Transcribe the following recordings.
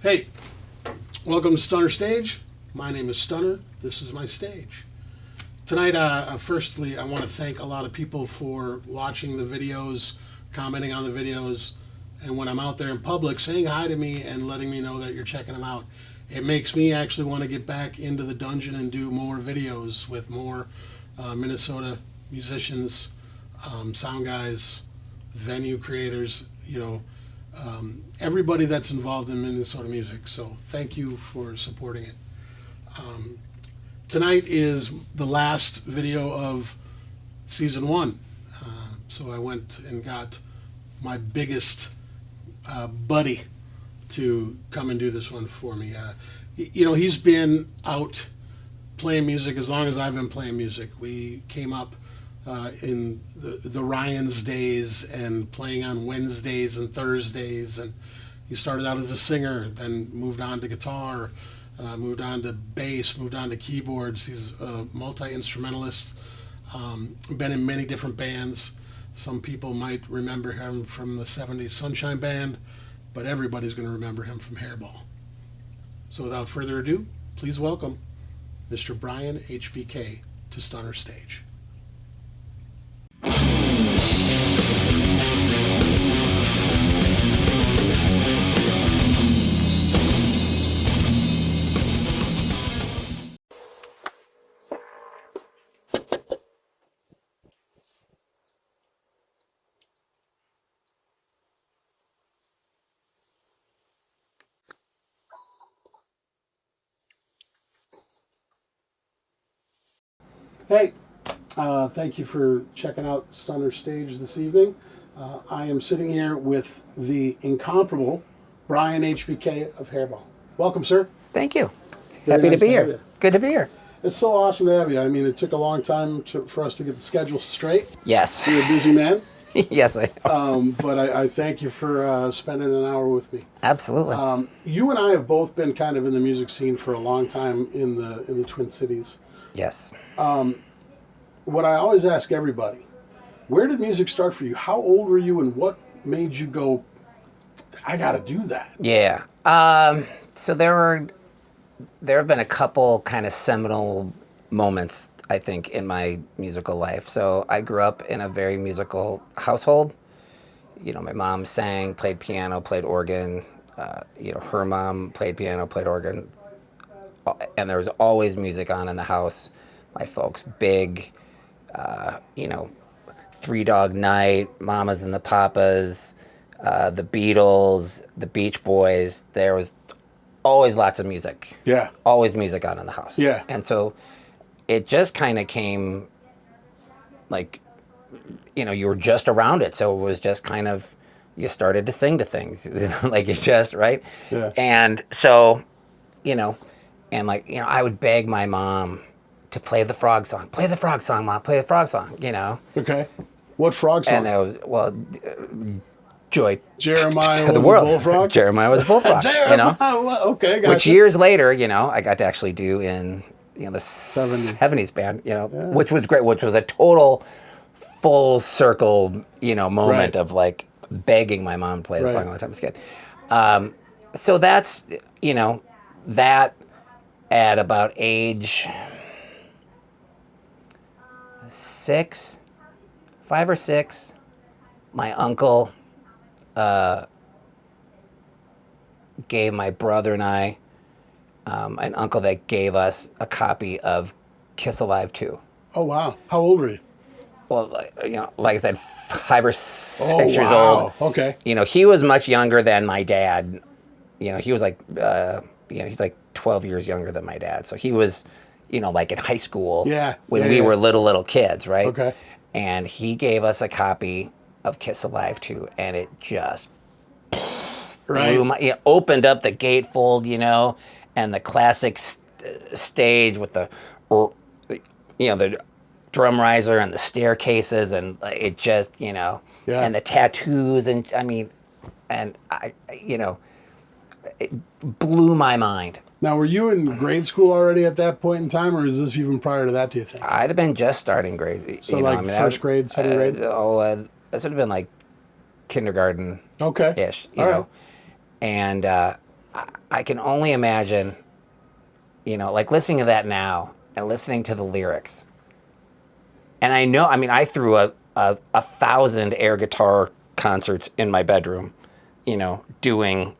Hey, welcome to Stunner Stage. My name is Stunner. This is my stage. Tonight, firstly, I want to thank a lot of people for watching the videos, commenting on the videos, and when I'm out there in public, saying hi to me and letting me know that you're checking them out. It makes me actually want to get back into the dungeon and do more videos with more Minnesota musicians, sound guys, venue creators, everybody that's involved in Minnesota music. So thank you for supporting it. Tonight is the last video of season 1. So I went and got my biggest buddy to come and do this one for me. He's been out playing music as long as I've been playing music. We came up in the Ryan's days and playing on Wednesdays and Thursdays, and he started out as a singer, then moved on to guitar, moved on to bass, moved on to keyboards. He's a multi-instrumentalist, been in many different bands. Some people might remember him from the 70s Sunshine Band, but everybody's going to remember him from Hairball. So without further ado, please welcome Mr. Brian HBK to Stunner Stage. Hey, thank you for checking out Stunner Stage this evening. I am sitting here with the incomparable Brian HBK of Hairball. Welcome, sir. Thank you. Very Happy nice to be have here. you. Good to be here. It's so awesome to have you. I mean, it took a long time for us to get the schedule straight. Yes. You're a busy man. Yes, I am. But I thank you for spending an hour with me. Absolutely. You and I have both been kind of in the music scene for a long time in the Twin Cities. Yes. What I always ask everybody, where did music start for you? How old were you and what made you go, I got to do that? Yeah. So there have been a couple kind of seminal moments, I think, in my musical life. So I grew up in a very musical household. My mom sang, played piano, played organ. Her mom played piano, played organ. And there was always music on in the house. My folks, big, Three Dog Night, Mamas and the Papas, the Beatles, the Beach Boys. There was always lots of music. Yeah. Always music on in the house. Yeah. And so it just kind of came like, you were just around it. So it was just kind of, you started to sing to things. Like it just, right? Yeah. And so, I would beg my mom to play the frog song. Play the frog song, Mom. Play the frog song, Okay. What frog song? And that was, Joy. Jeremiah The was world. a bullfrog? Jeremiah was a bullfrog. Jeremiah, okay, gotcha. Which years later, I got to actually do in, the 70s. 70s band, which was great, which was a total full circle, moment Right. of like begging my mom to play the Right. song all the time I was a kid. So that's, that at about age 5 or 6, my uncle gave my brother and I, an uncle that gave us a copy of Kiss Alive 2. Oh, wow. How old were you? Well, like I said, 5 or 6 years wow. old. Okay. He was much younger than my dad. He was like, he's like 12 years younger than my dad. So he was, like in high school. Yeah. When Yeah, we yeah. were little kids, right? Okay. And he gave us a copy of Kiss Alive 2, and it just Right. it opened up the gatefold, and the classic stage with the drum riser and the staircases, and it just, Yeah. and the tattoos, and and it blew my mind. Now, were you in grade school already at that point in time, or is this even prior to that, do you think? I'd have been just starting grade. So first grade, second grade? This would have been like kindergarten-ish, Okay. you All know. right. And I can only imagine, like listening to that now and listening to the lyrics. And I know, I mean, I threw a 1,000 air guitar concerts in my bedroom, doing,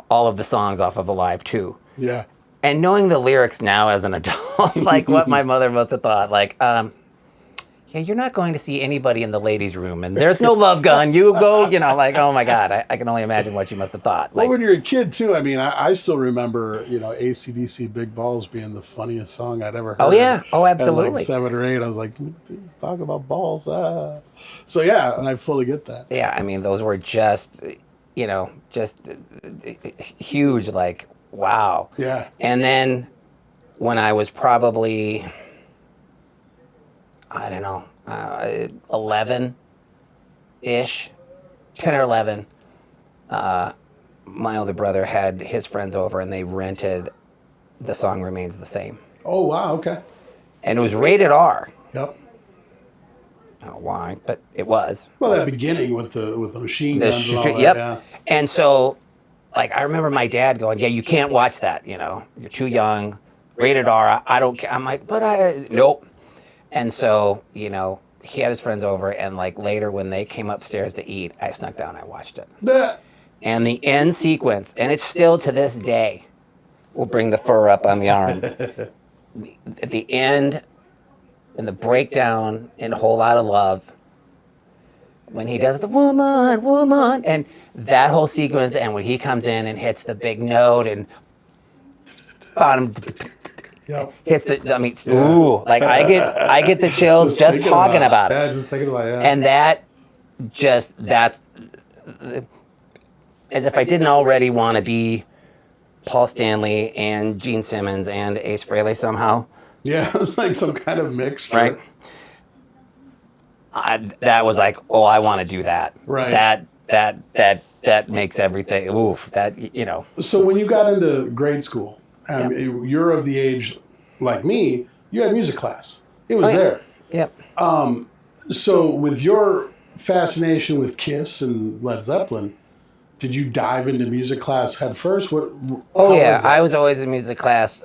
all of the songs off of Alive 2. Yeah. And knowing the lyrics now as an adult, like what my mother must have thought, like, yeah, you're not going to see anybody in the ladies' room, and there's no love gun. You go, like, oh my God, I can only imagine what you must have thought. Well, Like, when you're a kid too, I mean, I still remember, AC/DC Big Balls being the funniest song I'd ever heard. oh yeah, oh At absolutely. like 7 or 8, I was like, he's talking about balls. So yeah, and I fully get that. Yeah, I mean, those were just, just huge, like, wow. Yeah. And then when I was probably, I don't know, 11 ish, 10 or 11, my older brother had his friends over and they rented The Song Remains the Same. Oh wow, okay. And it was rated R. Yep. I don't know why, but it was. Well, that beginning with the machine guns and all that. Yep. Yeah. And so, like, I remember my dad going, "Yeah, you can't watch that. You're too young. Rated R. I don't care." I'm like, "But nope." And so, he had his friends over, and like later when they came upstairs to eat, I snuck down. I watched it, Yeah. and the end sequence, and it's still to this day, will bring the fur up on the arm. At the end, and the breakdown in Whole Lotta Love, when he does the woman, woman, and that whole sequence, and when he comes in and hits the big note and bottom Yep. hits the, I mean, ooh, like I get the chills just talking about it. Yeah, just thinking about it. Yeah. And that's as if I didn't already want to be Paul Stanley and Gene Simmons and Ace Frehley somehow. Yeah, like some kind of mixture. Right. That was like, oh, I want to do that. Right. That makes everything. Oof. So when you got into grade school, you're of the age like me. You had music class. It was there. Yep. So with your fascination with Kiss and Led Zeppelin, did you dive into music class head first? Oh yeah, I was always in music class.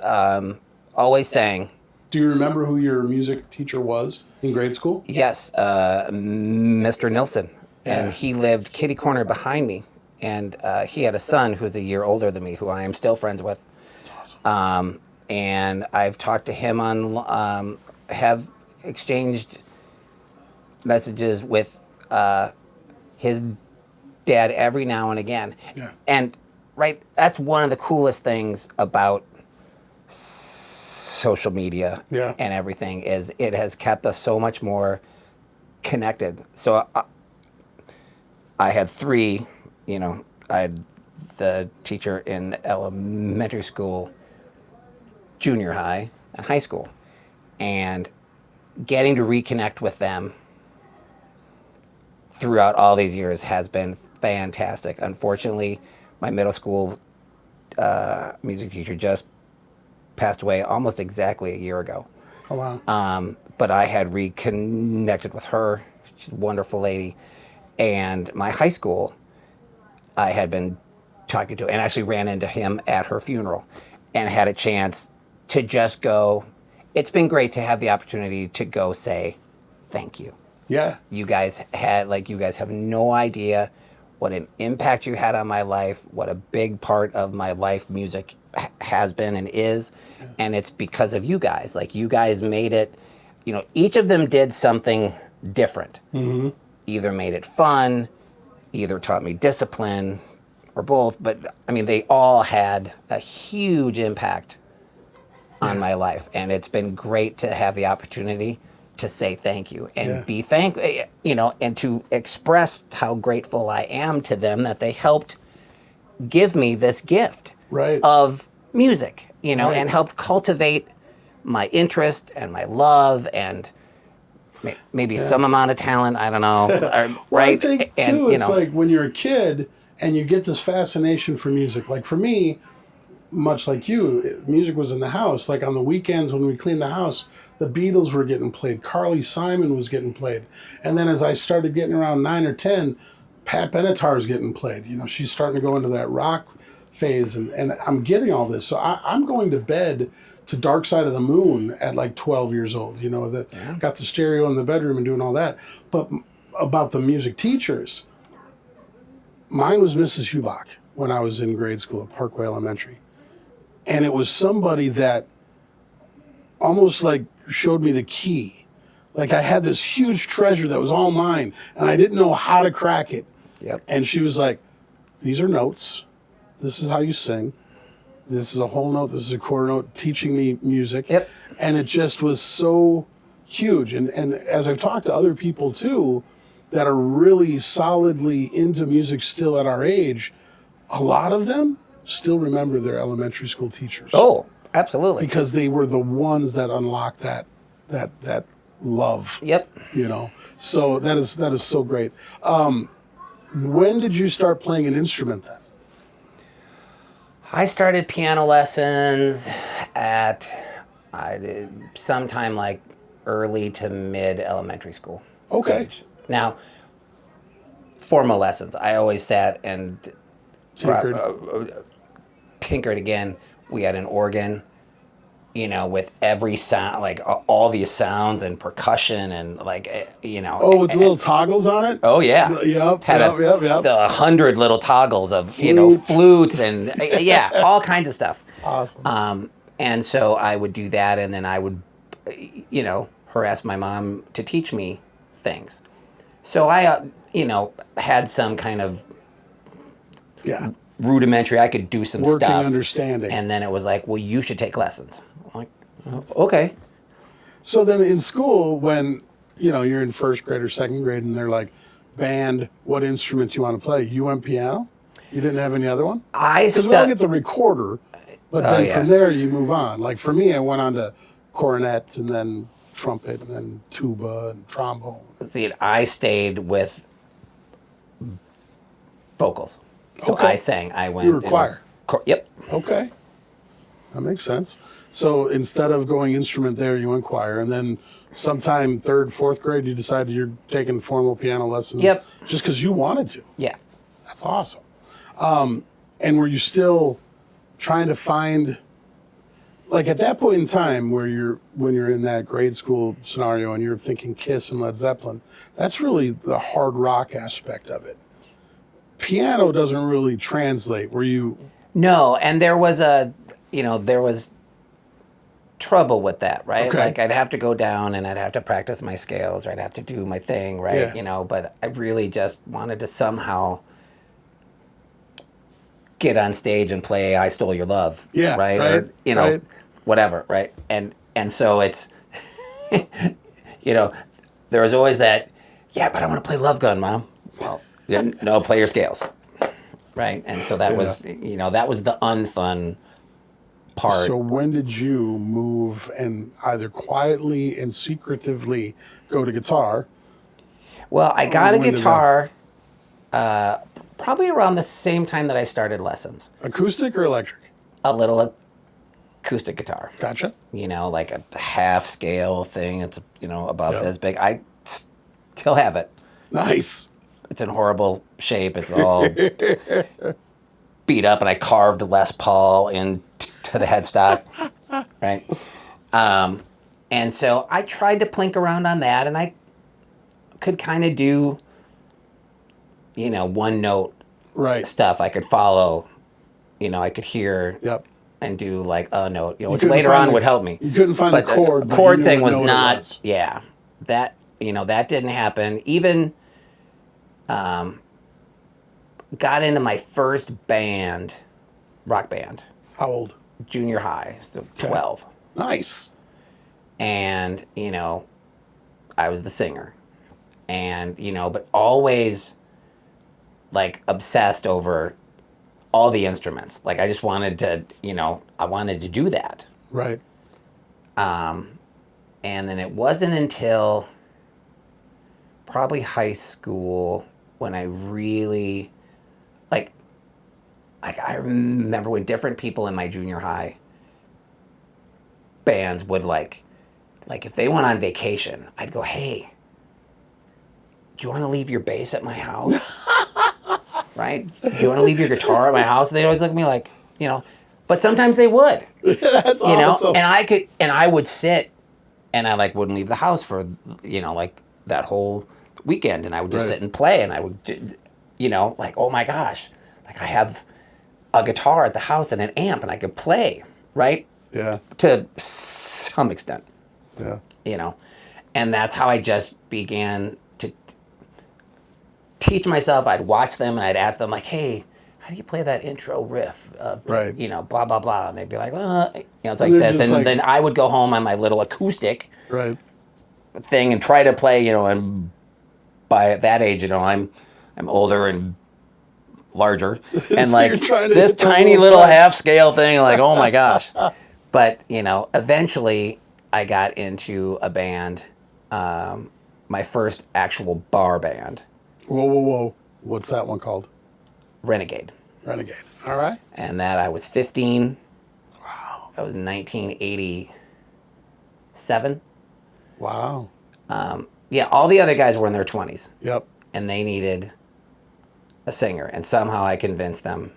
Always sang. Do you remember who your music teacher was in grade school? Yes, Mr. Nilsson, and he lived kitty corner behind me, and he had a son who's a year older than me, who I am still friends with. That's awesome. And I've talked to him on, have exchanged messages with his dad every now and again. Yeah. And that's one of the coolest things about social media and everything is it has kept us so much more connected. So I had three, I had the teacher in elementary school, junior high, and high school. And getting to reconnect with them throughout all these years has been fantastic. Unfortunately, my middle school music teacher just passed away almost exactly a year ago. Oh, wow. But I had reconnected with her. She's a wonderful lady. And my high school, I had been talking to, and actually ran into him at her funeral and had a chance to just go. It's been great to have the opportunity to go say thank you. Yeah. You guys have no idea what an impact you had on my life, what a big part of my life music has been and is. Yeah. And it's because of you guys. Like, you guys made it, each of them did something different. Mm-hmm. Either made it fun, either taught me discipline, or both. But, I mean, they all had a huge impact on my life. And it's been great to have the opportunity to say thank you and be thankful, and to express how grateful I am to them that they helped give me this gift of music, and helped cultivate my interest and my love and maybe some amount of talent. I don't know. Well, I think too, it's like when you're a kid and you get this fascination for music. Like for me, much like you, music was in the house. Like on the weekends when we cleaned the house, the Beatles were getting played. Carly Simon was getting played. And then as I started getting around 9 or 10, Pat Benatar's getting played. You know, she's starting to go into that rock phase, and I'm getting all this. So I'm going to bed to Dark Side of the Moon at like 12 years old. You know, got the stereo in the bedroom and doing all that. But about the music teachers, mine was Mrs. Hubach when I was in grade school at Parkway Elementary. And it was somebody that almost like showed me the key. Like I had this huge treasure that was all mine, and I didn't know how to crack it. Yep. And she was like, these are notes. This is how you sing. This is a whole note. This is a quarter note, teaching me music. Yep. And it just was so huge. And as I've talked to other people too that are really solidly into music still at our age, a lot of them still remember their elementary school teachers. Oh, absolutely. Because they were the ones that unlocked that love. Yep. You know. So that is so great. When did you start playing an instrument then? I started piano lessons at sometime like early to mid elementary school. Okay. Age. Now, formal lessons. I always sat and tinkered again. We had an organ, you know, with every sound, like all these sounds and percussion and like, you know. Oh, with little toggles on it? Oh, yeah. Yep, Had yep. 100 little toggles of, you know, flutes and, yeah, all kinds of stuff. Awesome. And so I would do that, and then I would, you know, harass my mom to teach me things. So I, you know, had some kind of rudimentary, I could do some Working stuff. understanding. And then it was like, well, you should take lessons. I'm like, oh, okay. So then in school, when, you know, you're in first grade or second grade and they're like, band, what instrument do you want to play? You went piano? You didn't have any other one? Because we all get the recorder, but then from there you move on. Like for me, I went on to cornet and then trumpet and then tuba and trombone. See, I stayed with vocals. So Okay. I sang. I went. You were choir? Yep. Okay. That makes sense. So instead of going instrument there, you went choir. And then sometime third, fourth grade, you decided you're taking formal piano lessons. Yep. Just because you wanted to. Yeah. That's awesome. And were you still trying to find, like at that point in time when you're in that grade school scenario and you're thinking Kiss and Led Zeppelin, that's really the hard rock aspect of it. Piano doesn't really translate. Were you? No, and there was trouble with that, right? Okay. Like I'd have to go down and I'd have to practice my scales, or I'd have to do my thing, right? Yeah. You know, but I really just wanted to somehow get on stage and play "I Stole Your Love," Yeah, right? right, Or you know, right. whatever, right? And so it's, you know, there was always that, yeah, but I want to play Love Gun, Mom. Well, no, play your scales, right? And so that was, you know, that was the unfun part. So when did you move and either quietly and secretively go to guitar? Well, I got a when did guitar probably around the same time that I started lessons. Acoustic or electric? A little acoustic guitar. Gotcha. You know, like a half scale thing. It's, you know, about Yep. this big. I still have it. Nice. It's in horrible shape. It's all beat up, and I carved Les Paul into the headstock, right? And so I tried to plink around on that, and I could kind of do, you know, one note Right. stuff. I could follow, you know, I could hear Yep. and do like a note, you know, which couldn't later find on the- would help me. You couldn't find But the chord. the chord but you thing knew was what it not, was. yeah, that, you know, that didn't happen. Even got into my first band, rock band, How old? junior high, so 12. Nice. And, you know, I was the singer. And, you know, but always like obsessed over all the instruments. Like I just wanted to, you know, I wanted to do that. Right. And then it wasn't until probably high school when I really, like I remember when different people in my junior high bands would like if they went on vacation, I'd go, hey, do you want to leave your bass at my house? right? Do you want to leave your guitar at my house? They always look at me like, but sometimes they would, That's awesome. and I would sit and I like wouldn't leave the house for, like that whole weekend. And I would just sit and play and I would, like, oh my gosh, like I have a guitar at the house and an amp and I could play, right? Yeah. To some extent. Yeah. And that's how I just began to teach myself. I'd watch them and I'd ask them like, hey, how do you play that intro riff of, Right. blah, blah, blah. And they'd be like, it's like They're this. just And like- then I would go home on my little acoustic Right. thing and try to play, and by that age, I'm older and larger. And So like you're trying to this hit the tiny little little frets. half scale thing, like, oh my gosh. But, eventually I got into a band, my first actual bar band, Whoa. What's that one called? Renegade. Renegade. All right. And that I was 15. Wow. That was 1987. Wow. Yeah, all the other guys were in their 20s. Yep. And they needed a singer. And somehow I convinced them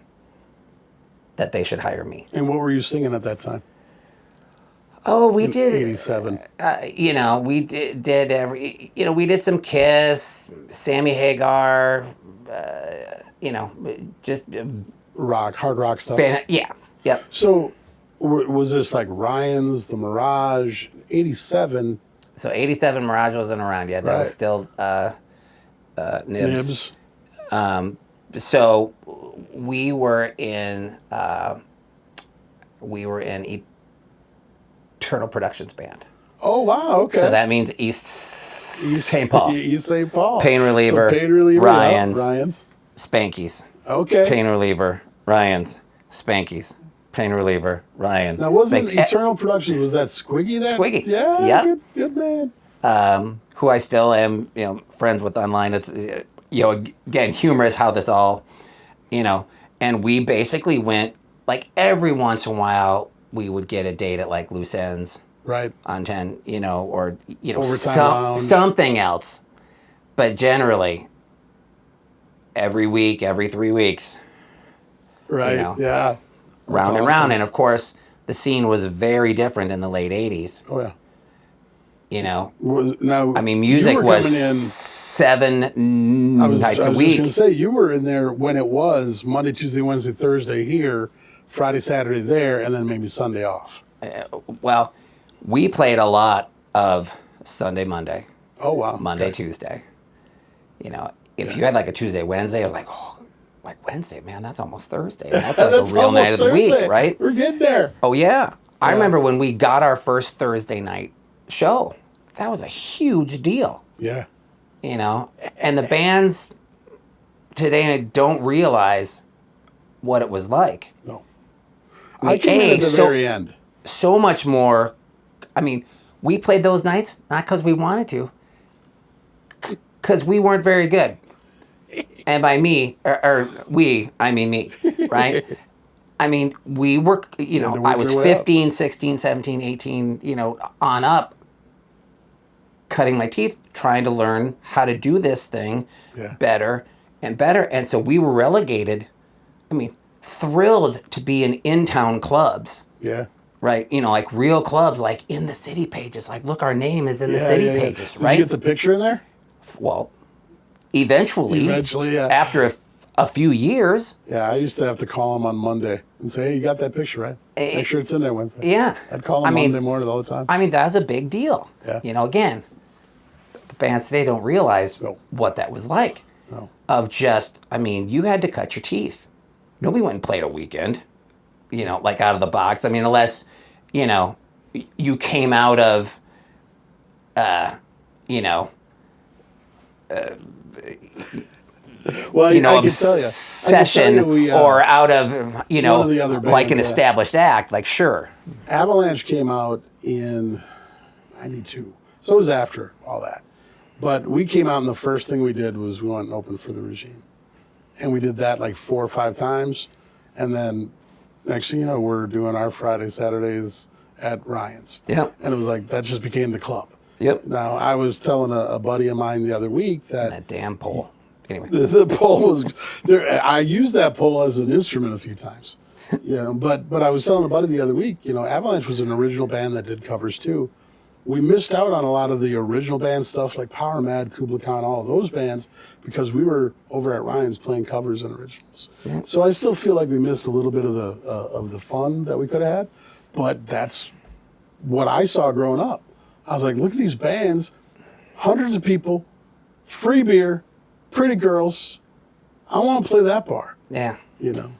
that they should hire me. And what were you singing at that time? Oh, we did. 87. We did every. We did some Kiss, Sammy Hagar. Just Hard rock stuff. yeah, yep. So, was this like Ryan's, the Mirage, 87? So 87 Mirage wasn't around yet. That Right. was still Nibs. Nibs. So we were in Eternal Productions Band. Oh, wow. Okay. So that means East St. Paul. East St. Paul. Pain Reliever. So Pain Reliever. Ryan's. Yeah, Ryan's. Spankies. Okay. Pain Reliever. Ryan's. Spankies. Pain Reliever. Ryan. Now, wasn't Spankies. Eternal Productions, was that Squiggy then? Squiggy. Yeah. Yep. Good man. Who I still am, friends with online. It's, again, humorous how this all, and we basically went, like, every once in a while, we would get a date at, like, Loose Ends Right. on 10, or, Overtime Lounge. something else. But generally, every week, every 3 weeks, Right. Yeah. round and awesome. round. And, of course, the scene was very different in the late 80s, Oh, yeah. Now, I mean, music you were was coming in, 7 I was nights a just week. going to say, you were in there when it was Monday, Tuesday, Wednesday, Thursday here, Friday, Saturday there, and then maybe Sunday off. Well, we played a lot of Sunday, Monday, Oh, wow. Monday, Okay. Tuesday. If you had like a Tuesday, Wednesday, I was like, oh, like Wednesday, man, that's almost Thursday. That's like That's a real night almost of the week, Thursday. right? We're getting there. Oh, yeah. I remember when we got our first Thursday night show. That was a huge deal, Yeah. And the bands today don't realize what it was like. No. I came in at the very end. So much more. I mean, we played those nights not because we wanted to, because we weren't very good. And by me, or we, I mean me, right? I mean, we were, I was 15, 16, 17, 18, on up, cutting my teeth, trying to learn how to do this thing better and better. And so we were relegated, thrilled to be in town clubs. Yeah. Right, like real clubs, like in the city pages. Like, look, our name is in the city pages, right? Did you get the picture in there? Well, eventually, yeah. after a few years. Yeah, I used to have to call him on Monday and say, hey, you got that picture, right? Make sure it's in there Wednesday. Yeah. I'd call him Monday morning all the time. That's a big deal. Yeah. Again, the bands today don't realize No. what that was like. No. Of just, you had to cut your teeth. Nobody went and played a weekend, like out of the box. Unless, you came out of, Well, I can tell you. obsession or out of, one of the other like bands, an established act, like, sure. Avalanche came out in 92. So it was after all that. But we came out and the first thing we did was we went and opened for the Regime. And we did that like 4 or 5 times. And then next thing you know, we're doing our Friday, Saturdays at Ryan's. Yep. And it was like, that just became the club. Yep. Now, I was telling a buddy of mine the other week that That damn pole. Anyway. The pole was there. I used that pole as an instrument a few times. But I was telling a buddy the other week, Avalanche was an original band that did covers too. We missed out on a lot of the original band stuff like Power Mad, Kubla Khan, all of those bands because we were over at Ryan's playing covers and originals. Yeah. So I still feel like we missed a little bit of the fun that we could have had. But that's what I saw growing up. I was like, look at these bands, hundreds of people, free beer, pretty girls. I want to play that bar. Yeah.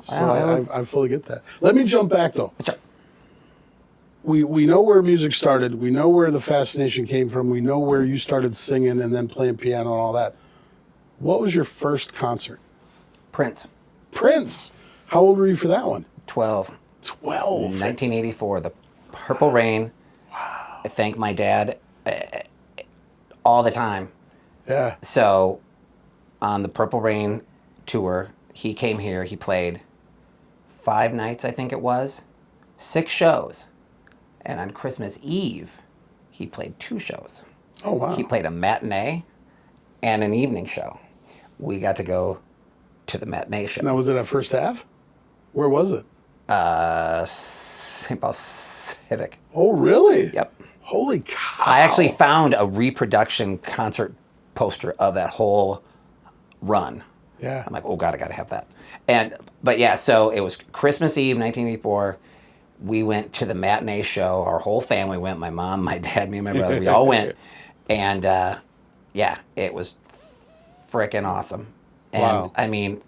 So I fully get that. Let me jump back though. Sure. We know where music started. We know where the fascination came from. We know where you started singing and then playing piano and all that. What was your first concert? Prince. Prince. How old were you for that one? 12. 12. 1984, the Purple Rain. Wow. I thank my dad all the time. Yeah. So on the Purple Rain tour, he came here. He played 5 nights, I think it was, 6 shows. And on Christmas Eve, he played 2 shows. Oh, wow. He played a matinee and an evening show. We got to go to the matinee show. Now, was it at First Ave? Where was it? St. Paul Civic. Oh, really? Yep. Holy cow. I actually found a reproduction concert poster of that whole run. Yeah. I'm like, oh, God, I got to have that. But yeah, so it was Christmas Eve, 1984. We went to the matinee show. Our whole family went. My mom, my dad, me, and my brother. We all went. And, yeah, it was freaking awesome. And, wow. I mean,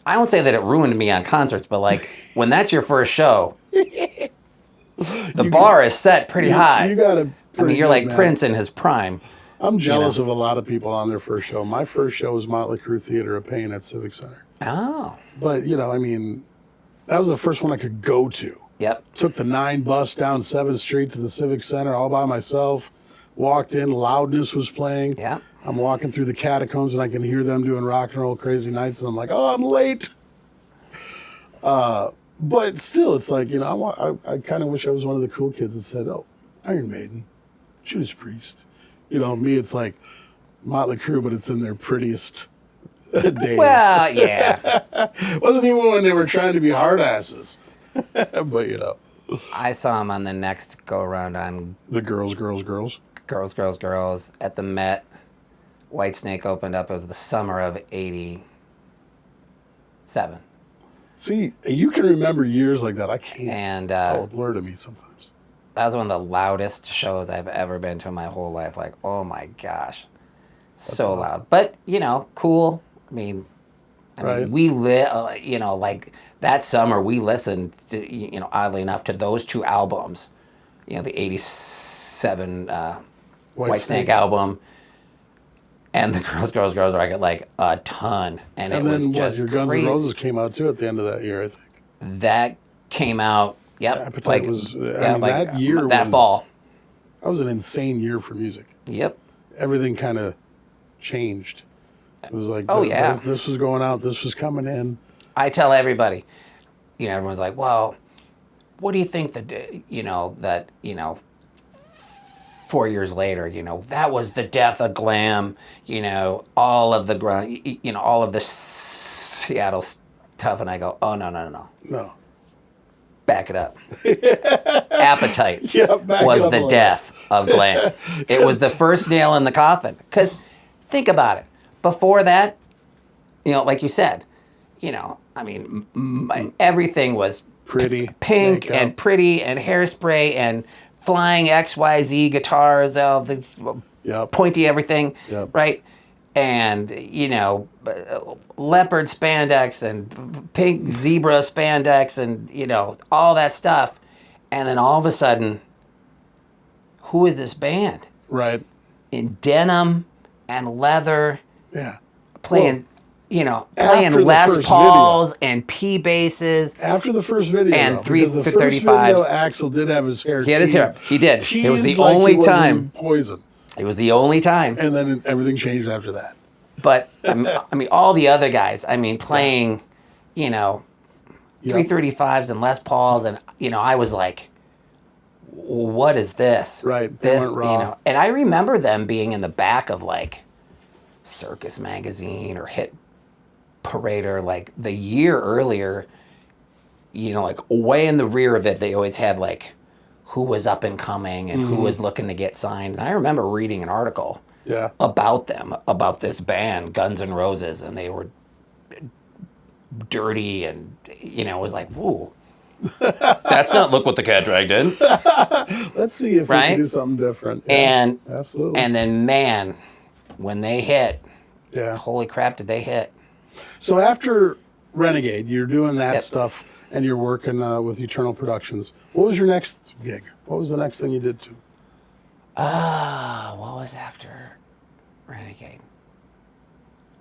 I won't say that it ruined me on concerts, but, like, when that's your first show, the bar is set pretty high. You got to. You're like man. Prince in his prime. I'm jealous of a lot of people on their first show. My first show was Motley Crue Theater of Pain at Civic Center. Oh. But, that was the first one I could go to. Yep. Took the 9 bus down 7th Street to the Civic Center all by myself. Walked in, Loudness was playing. Yeah. I'm walking through the catacombs and I can hear them doing Rock and Roll Crazy Nights. And I'm like, oh, I'm late. But still, it's like, I kind of wish I was one of the cool kids that said, oh, Iron Maiden, Judas Priest. Me, it's like Motley Crue, but it's in their prettiest days. Well, yeah. Wasn't even when they were trying to be hard asses. But, I saw him on the next go-around on... The Girls. Girls at the Met. Whitesnake opened up. It was the summer of 87. See, you can remember years like that. I can't. And, it's all a blur to me sometimes. That was one of the loudest shows I've ever been to in my whole life. Like, oh my gosh. That's so awesome. Loud. But, cool. I mean, right. we like that summer we listened to, oddly enough, to those 2 albums. The 87 Whitesnake album and the Girls record, like a ton. And it was just your Guns N' Roses came out too at the end of that year, I think. That came out, yep. Appetite was, that year that fall. That was an insane year for music. Yep. Everything kind of changed. It was like, this was going out, this was coming in. I tell everybody, everyone's like, well, what do you think that 4 years later, that was the death of glam, all of the all of the Seattle stuff. And I go, oh, no. Back it up. Appetite was the death of glam. It was the first nail in the coffin. Because think about it. Before that, like you said, everything was pretty, pink and pretty and hairspray and flying XYZ guitars, all this pointy everything, right? And, leopard spandex and pink zebra spandex and, all that stuff. And then all of a sudden, who is this band? Right. In denim and leather. Yeah. Playing Les Pauls and P basses. After the first video, and 335s. Video, Axl did have his hair. He had his hair. He did. It was the like only time. Poison. It was the only time. And then everything changed after that. But all the other guys. Playing, 335s and Les Pauls, and I was like, what is this? Right. This, they weren't raw. And I remember them being in the back of like Circus Magazine or Hit Parader, like the year earlier, like way in the rear of it, they always had like who was up and coming and who was looking to get signed. And I remember reading an article Yeah. about them, about this band, Guns N' Roses, and they were dirty and, it was like, whoa, that's not Look What the Cat Dragged In. Let's see if we can Right? do something different. Yeah, And absolutely. and then, man, when they hit, Yeah. holy crap, did they hit? So after Renegade, you're doing that Yep. stuff, and you're working with Eternal Productions. What was your next gig? What was the next thing you did to? What was after Renegade?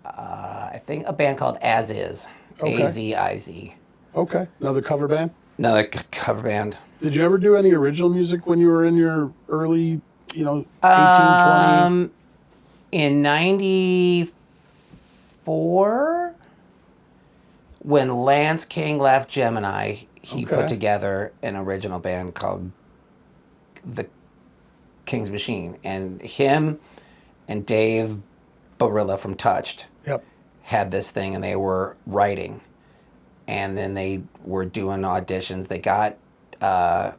I think a band called As Is. Okay. A-Z-I-Z. Okay, another cover band. Another cover band. Did you ever do any original music when you were in your early, 18, 20? In 94, when Lance King left Gemini, he Okay. put together an original band called The King's Machine. And him and Dave Barilla from Touched Yep. had this thing, and they were writing. And then they were doing auditions. They got a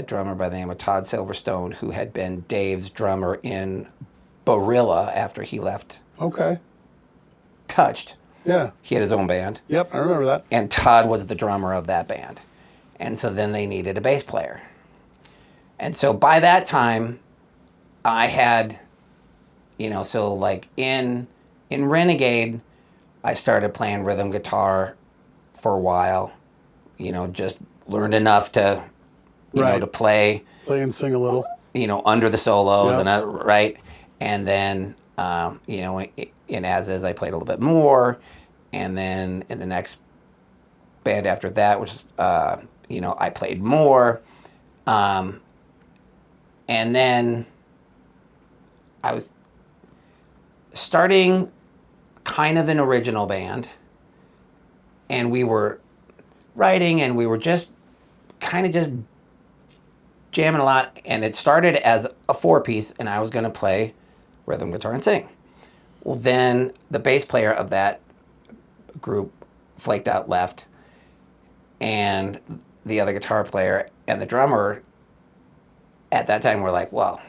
drummer by the name of Todd Silverstone, who had been Dave's drummer in Barilla after he left Okay. Touched. Yeah. He had his own band. Yep, I remember that. And Todd was the drummer of that band. And so then they needed a bass player. And so by that time, I had, so like in Renegade, I started playing rhythm guitar for a while, just learned enough to, Right. to play, Play and sing a little. under the solos Yep. and right. And then, in As Is, I played a little bit more. And then in the next band after that, which, I played more. And then I was starting kind of an original band, and we were writing, and we were just jamming a lot. And it started as a 4-piece, and I was going to play rhythm guitar and sing. Well, then the bass player of that group flaked out, left, and the other guitar player and the drummer at that time were like, well,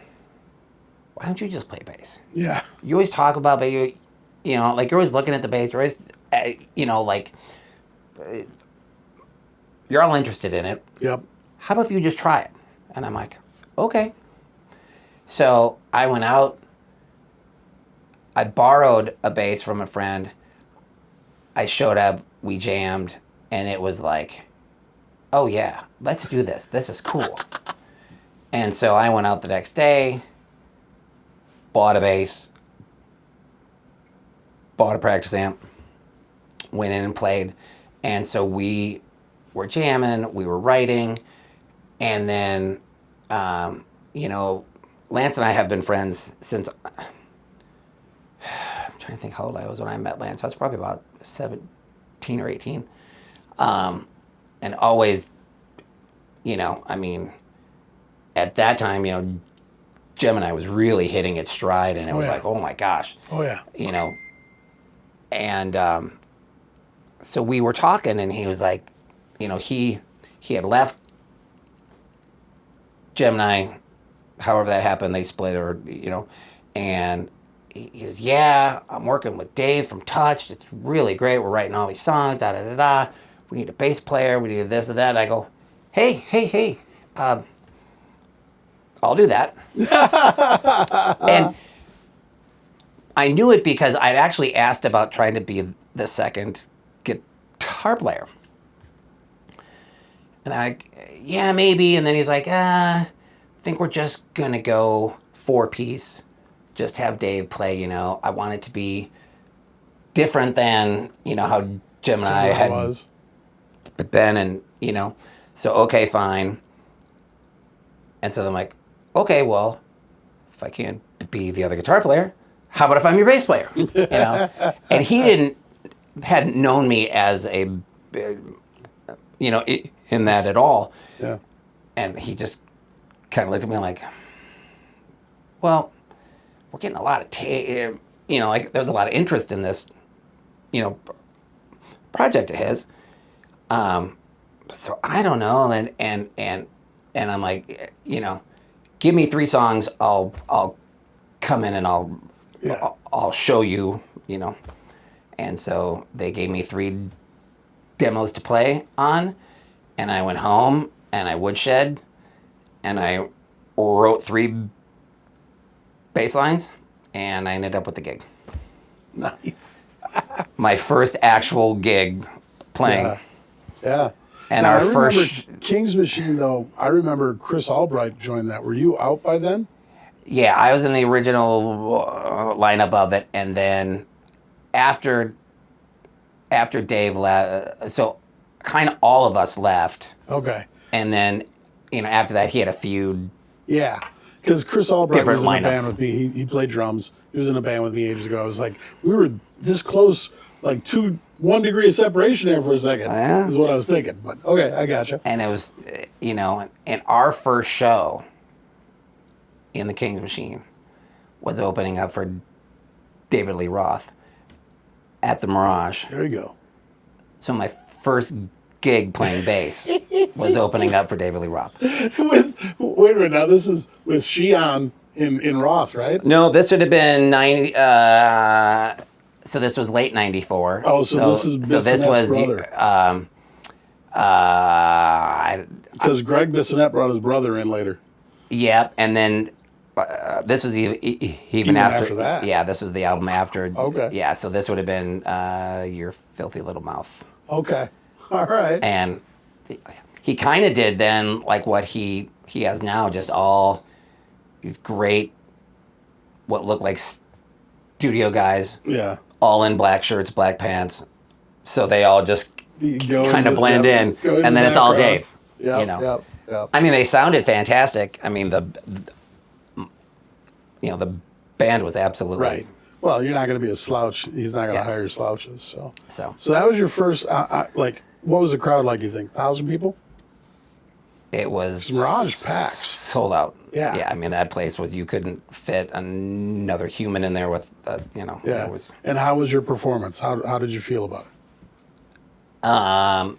why don't you just play bass? Yeah. You always talk about bass, like you're always looking at the bass, you're always, like, you're all interested in it. Yep. How about if you just try it? And I'm like, okay. So I went out, I borrowed a bass from a friend, I showed up, we jammed, and it was like, oh yeah, let's do this. This is cool. And so I went out the next day, bought a bass, bought a practice amp, went in and played. And so we were jamming, we were writing, and then, Lance and I have been friends since, I'm trying to think how old I was when I met Lance. I was probably about 17 or 18. And always, at that time, Gemini was really hitting its stride, and it was yeah. like, oh my gosh. Oh, yeah. And so we were talking, and he was like, he had left Gemini, however that happened, they split, or, and he goes, yeah, I'm working with Dave from Touched. It's really great. We're writing all these songs, da-da-da-da. We need a bass player. We need this and that. And I go, hey, I'll do that. And I knew it because I'd actually asked about trying to be the second guitar player. And I'm like, yeah, maybe. And then he's like, I think we're just going to go 4-piece. Just have Dave play, I want it to be different than, how Gemini had was. been, and, so, okay, fine. And so I'm like, okay, well, if I can't be the other guitar player, how about if I'm your bass player? And he hadn't known me as a, in that at all. Yeah. And he just kind of looked at me like, well, we're getting a lot of like there was a lot of interest in this, project of his. So I don't know, and I'm like, give me 3 songs, I'll come in and Yeah. I'll show you, And so they gave me 3 demos to play on, and I went home and I woodshed, and I wrote 3 bass lines, and I ended up with the gig. Nice. My first actual gig playing. Yeah. Yeah. And Now, our I remember first. King's Machine, though. I remember Chris Albright joined that. Were you out by then? Yeah, I was in the original lineup of it, and then after Dave left, so kind of all of us left, Okay. and then after that he had a feud. Yeah. Because Chris Albright Different was in a lineups. band with me. He played drums. He was in a band with me ages ago. I was like, we were this close, like 1 degree of separation there for a second. Yeah. Is what I was thinking. But okay, I gotcha. And it was, and our first show in the King's Machine was opening up for David Lee Roth at the Mirage. There you go. So my first gig playing bass was opening up for David Lee Roth. Wait a minute. Now this is with Sheehan in Roth, right? No, this would have been 90. So this was late '94. Oh, so this is Bissonette's brother. Because Greg Bissonette brought his brother in later. Yep, and then this was even after that. Yeah, this was the album after. Okay. Yeah, so this would have been Your Filthy Little Mouth. Okay. All right. And he kind of did then like what he has now, just all these great, what look like studio guys, Yeah. all in black shirts, black pants. So they all just kind of blend in, and then it's all Dave. Yep. I mean, they sounded fantastic. I mean, the band was absolutely Right. Well, you're not going to be a slouch. He's not going to hire slouches. So that was your first. What was the crowd like? You think 1,000 people? It was Mirage packs. sold out. Yeah. Yeah. I mean, that place was, you couldn't fit another human in there with, Yeah. It was, And how was your performance? How did you feel about it?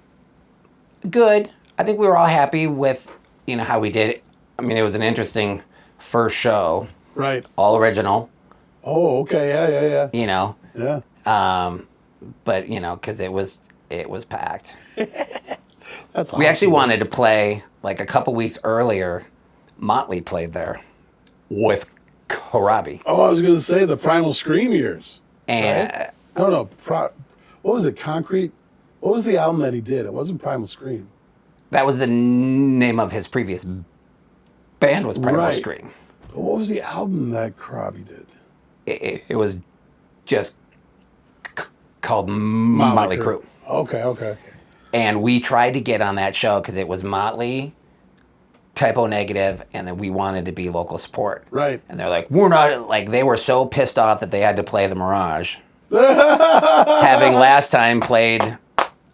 good. I think we were all happy with, how we did it. I mean, it was an interesting first show, Right. all original, Oh, okay. Yeah. Yeah. but because it was packed. That's awesome. We actually wanted to play like a couple weeks earlier. Motley played there with Korabi. Oh, I was going to say the Primal Scream years. And Right? No. What was it? Concrete? What was the album that he did? It wasn't Primal Scream. that was the name of his previous band, was Primal Right. Scream. But what was the album that Korabi did? It was just called Motley Crue. Okay. And we tried to get on that show because it was Motley, Typo Negative, and then we wanted to be local support. Right. And they're like, we're not, like, they were so pissed off that they had to play the Mirage. Having last time played,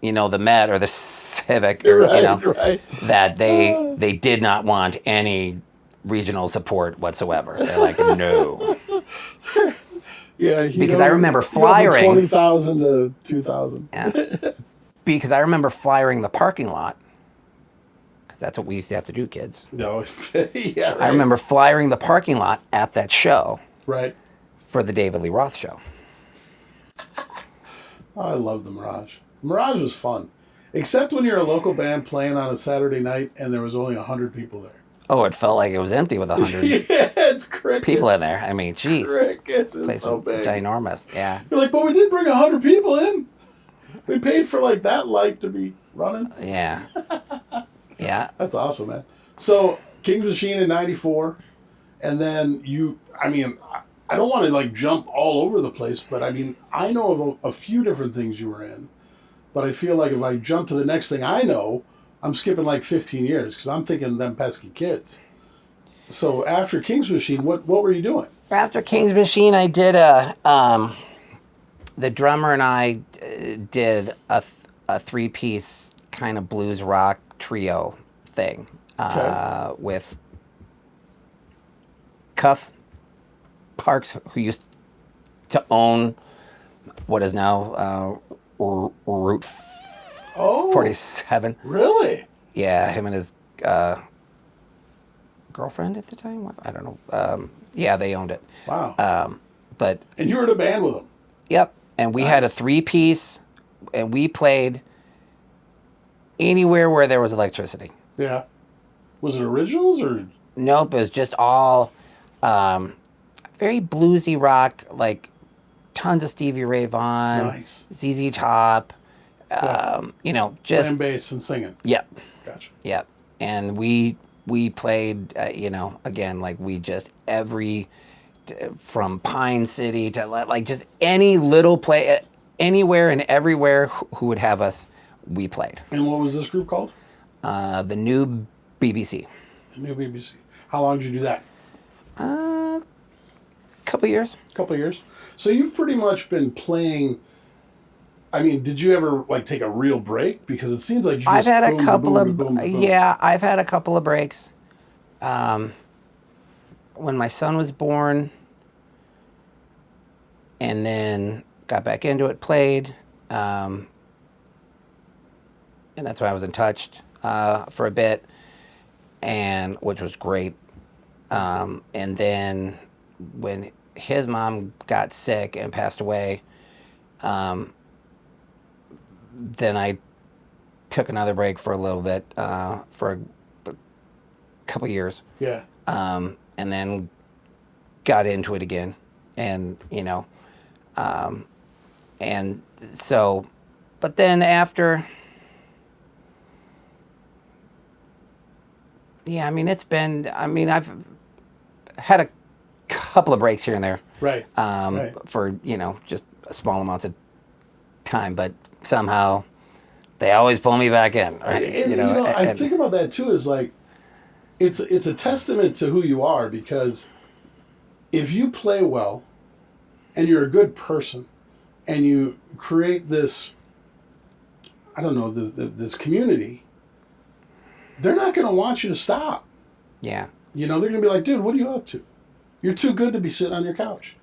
the Met or the Civic, or, Right. that they did not want any regional support whatsoever. They're like, no. Yeah. Because I remember you go from flyering. 20,000 to 2,000. Yeah. Because I remember flyering the parking lot. Because that's what we used to have to do, kids. No. Yeah. Right. I remember flyering the parking lot at that show Right. for the David Lee Roth show. Oh, I love the Mirage. The Mirage was fun. Except when you're a local band playing on a Saturday night and there was only 100 people there. Oh, it felt like it was empty with 100 Yeah, it's crickets. people in there. I mean, geez. Crickets. It's Place so was big. ginormous. Yeah. You're like, but we did bring 100 people in. We paid for like that light to be running. Yeah. Yeah. That's awesome, man. So King's Machine in '94, and then I don't want to like jump all over the place, but I mean, I know of a few different things you were in, but I feel like if I jump to the next thing I know, I'm skipping like 15 years because I'm thinking them pesky kids. So after King's Machine, what were you doing? After King's Machine, I did the drummer and I did a 3-piece kind of blues rock trio thing with Cuff Parks, who used to own what is now Route Oh, 47. really? Yeah, him and his girlfriend at the time. I don't know. Yeah, they owned it. Wow. But And you were in a band with them. yep, and we had a Nice. 3-piece, and we played anywhere where there was electricity. Yeah. Was it originals or? Nope, it was just all very bluesy rock, like tons of Stevie Ray Vaughan, Nice. ZZ Top, Yeah. you know, just Playing bass and singing. yep, Gotcha. yep. And we played, you know, again, like we just from Pine City to like just any little play, anywhere and everywhere who would have us, we played. And what was this group called? The new BBC. The New BBC. How long did you do that? Couple years. A couple of years. So you've pretty much been playing. I mean, did you ever like take a real break? Because it seems like you just I've had a boom, couple boom, of boom, boom, boom. yeah, I've had a couple of breaks. When my son was born, and then got back into it, played, and that's why I was in touch for a bit, and which was great. And then when his mom got sick and passed away, then I took another break for a little bit, for a couple years, Yeah. and then got into it again, and you know, and so, but then after, yeah, I mean, I've had a couple of breaks here and there, Right. Right. for you know just small amounts of time, but somehow they always pull me back in, right? And, I and- think about that too. Is like, it's a testament to who you are, because if you play well, and you're a good person, and you create this, I don't know, this community, they're not going to want you to stop. yeah, They're going to be like, dude, what are you up to? You're too good to be sitting on your couch.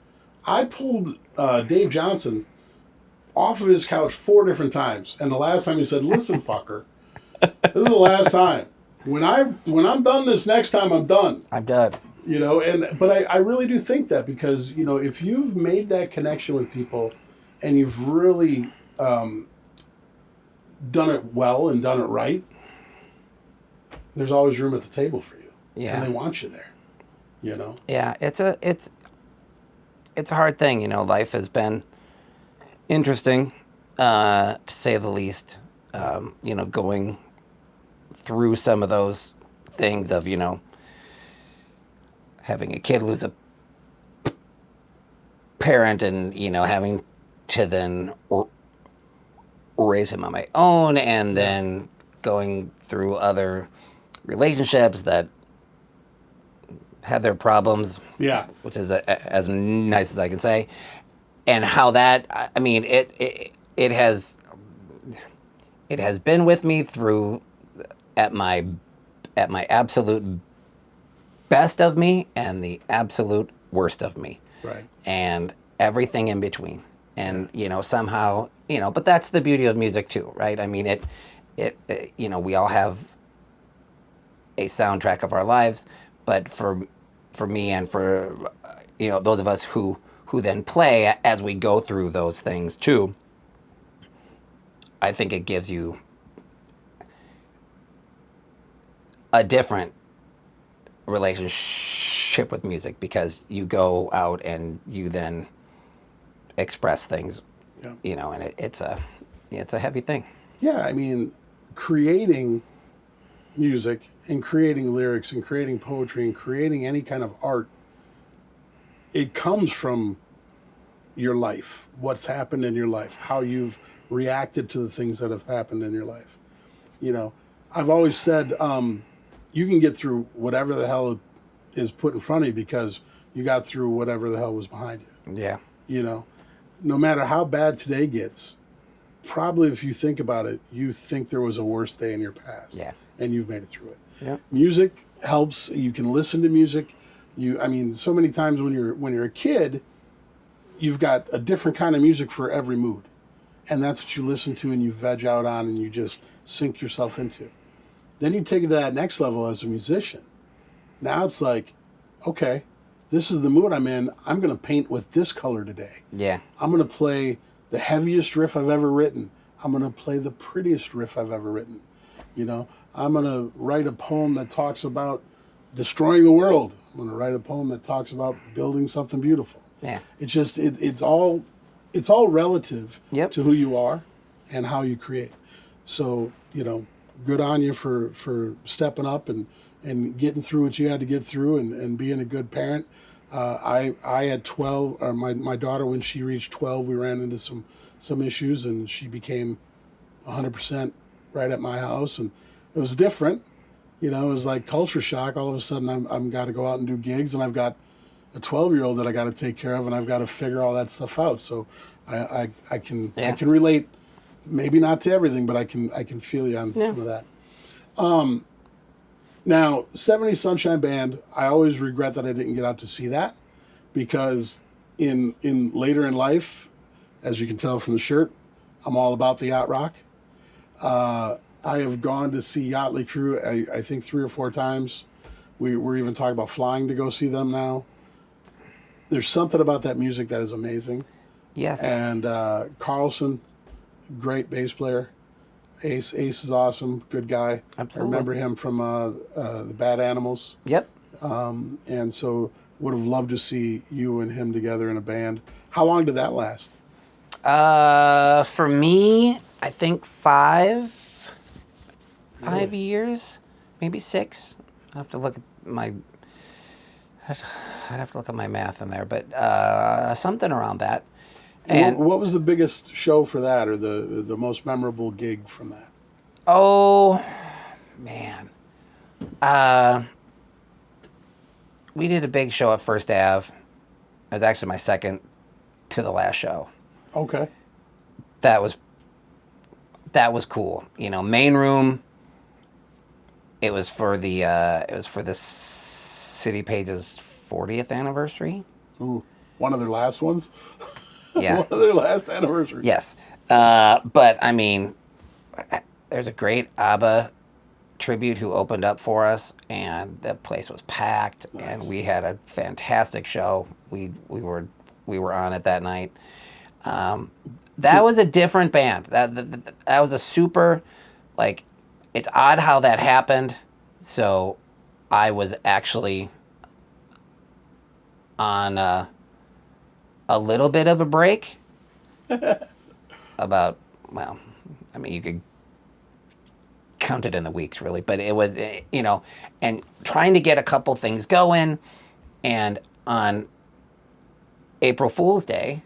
I pulled Dave Johnson off of his couch 4 different times, and the last time he said, "Listen, fucker, this is the last time. When I'm done this next time, I'm done." I'm done. But I really do think that, because if you've made that connection with people, and you've really done it well and done it right, there's always room at the table for you. Yeah. And they want you there. Yeah, it's a hard thing. Life has been interesting, to say the least. Going through some of those things of having a kid lose a parent, and having to then raise him on my own, and then going through other relationships that had their problems, Yeah. which is as nice as I can say, and how that, I mean, it has been with me through at my absolute best of me and the absolute worst of me, Right. and everything in between, and somehow but that's the beauty of music too, right? I mean, it we all have a soundtrack of our lives, but for me and for those of us who then play as we go through those things too, I think it gives you a different relationship with music, because you go out and you then express things, Yeah. and it's a heavy thing. Yeah, I mean, creating music and creating lyrics and creating poetry and creating any kind of art, it comes from your life, what's happened in your life, how you've reacted to the things that have happened in your life. I've always said, you can get through whatever the hell is put in front of you, because you got through whatever the hell was behind you. Yeah. No matter how bad today gets, probably if you think about it, you think there was a worse day in your past. Yeah. And you've made it through it. Yeah. Music helps. You can listen to music. So many times when you're a kid, you've got a different kind of music for every mood. And that's what you listen to and you veg out on and you just sink yourself into. Then you take it to that next level as a musician. Now it's like, okay, this is the mood I'm in. I'm going to paint with this color today. Yeah. I'm going to play the heaviest riff I've ever written. I'm going to play the prettiest riff I've ever written. You know, I'm going to write a poem that talks about destroying the world. I'm going to write a poem that talks about building something beautiful. Yeah. It's just, it's all relative Yep. to who you are and how you create. So, you know, good on you for stepping up and getting through what you had to get through and being a good parent. I had 12, or my daughter, when she reached 12, we ran into some issues and she became 100% right at my house. And it was different. You know, it was like culture shock. All of a sudden I'm got to go out and do gigs and I've got a 12-year-old that I got to take care of and I've got to figure all that stuff out. So I can relate, maybe not to everything, but I can feel you on some of that. Now, 70 Sunshine Band, I always regret that I didn't get out to see that because in later in life, as you can tell from the shirt, I'm all about the yacht rock. I have gone to see Yachtly Crew, I think 3 or 4 times. We're even talking about flying to go see them now. There's something about that music that is amazing. Yes. And Carlson, great bass player. Ace is awesome, good guy. Absolutely. I remember him from the Bad Animals. Yep. And so would have loved to see you and him together in a band. How long did that last? For me, I think 5 years, maybe 6. I have to look at my. I'd have to look at my math in there, but something around that. And what was the biggest show for that, or the most memorable gig from that? oh, man, we did a big show at First Ave. It was actually my second to the last show. Okay. That was cool. You know, main room. It was for the City Page's 40th anniversary. Ooh, one of their last ones? Yeah. One of their last anniversaries. Yes. But, I mean, there's a great ABBA tribute who opened up for us, and the place was packed, and we had a fantastic show. We were on it that night. That was a different band. That was a super, like, it's odd how that happened. So I was actually on a little bit of a break about, well, I mean, you could count it in the weeks really, but it was, you know, and trying to get a couple things going. And on April Fool's Day,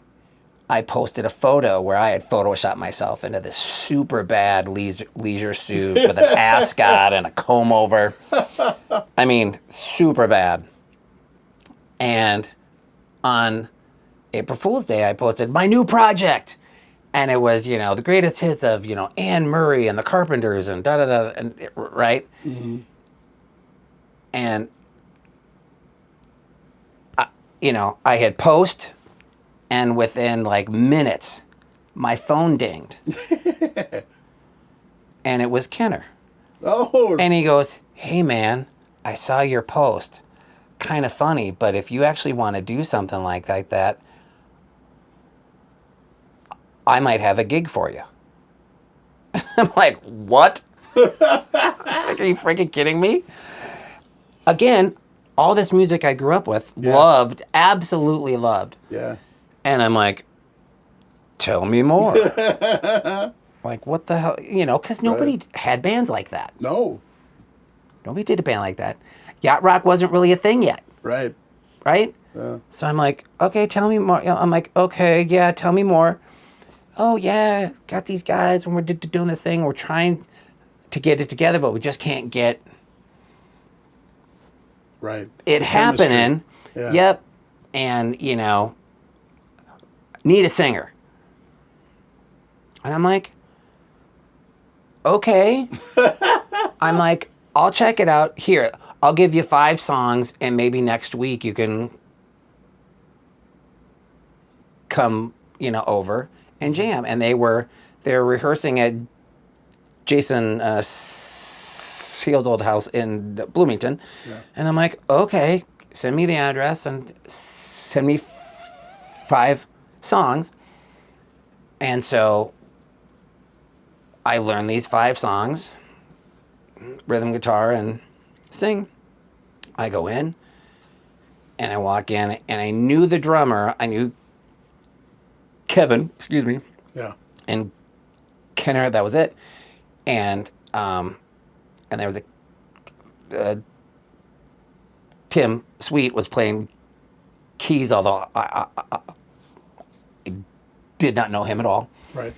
I posted a photo where I had photoshopped myself into this super bad leisure suit with an ascot and a comb over. I mean, super bad. And on April Fool's Day, I posted my new project. And it was, you know, the greatest hits of, you know, Anne Murray and the Carpenters and da-da-da, and right? Mm-hmm. And, you know, I had post, and within, like, minutes, my phone dinged. And it was Kenner. Oh. And he goes, hey, man, I saw your post. Kind of funny, but if you actually want to do something like that, I might have a gig for you. I'm like, what? Are you freaking kidding me? Again, all this music I grew up with, loved, absolutely loved. Yeah. And I'm like, tell me more. Like, what the hell? You know, because nobody had bands like that. No. Nobody did a band like that. Yacht rock wasn't really a thing yet. Right. Right? Yeah. So I'm like, okay, tell me more. I'm like, okay, yeah, tell me more. Oh, yeah, got these guys, and we're doing this thing. We're trying to get it together, but we just can't get it happening. Yeah. Yep. And, you know, need a singer. And I'm like, okay. I'm like, I'll check it out. Here, I'll give you 5 songs, and maybe next week you can come, over and jam. And they're rehearsing at Jason Seal's old house in Bloomington. Yeah. And I'm like, okay, send me the address and send me 5 songs. And so I learned these 5 songs, rhythm guitar and sing. I go in and I walk in and I knew the drummer. I knew Kevin, excuse me. Yeah. And Kenner, that was it. And there was Tim Sweet was playing keys, although I did not know him at all. Right.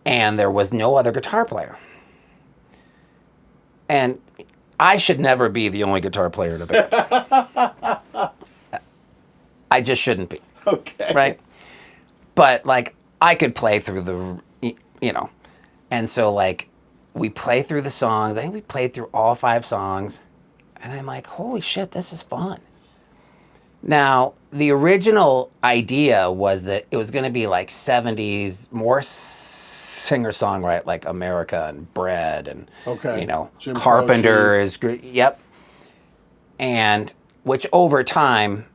And there was no other guitar player. And I should never be the only guitar player in a band. I just shouldn't be. Okay. Right? But, like, I could play through the, And so, like, we play through the songs. I think we played through all 5 songs. And I'm like, holy shit, this is fun. Now, the original idea was that it was going to be like 70s, more singer-songwriter, like America and Bread and, Jim Carpenters. Yep. And which over time,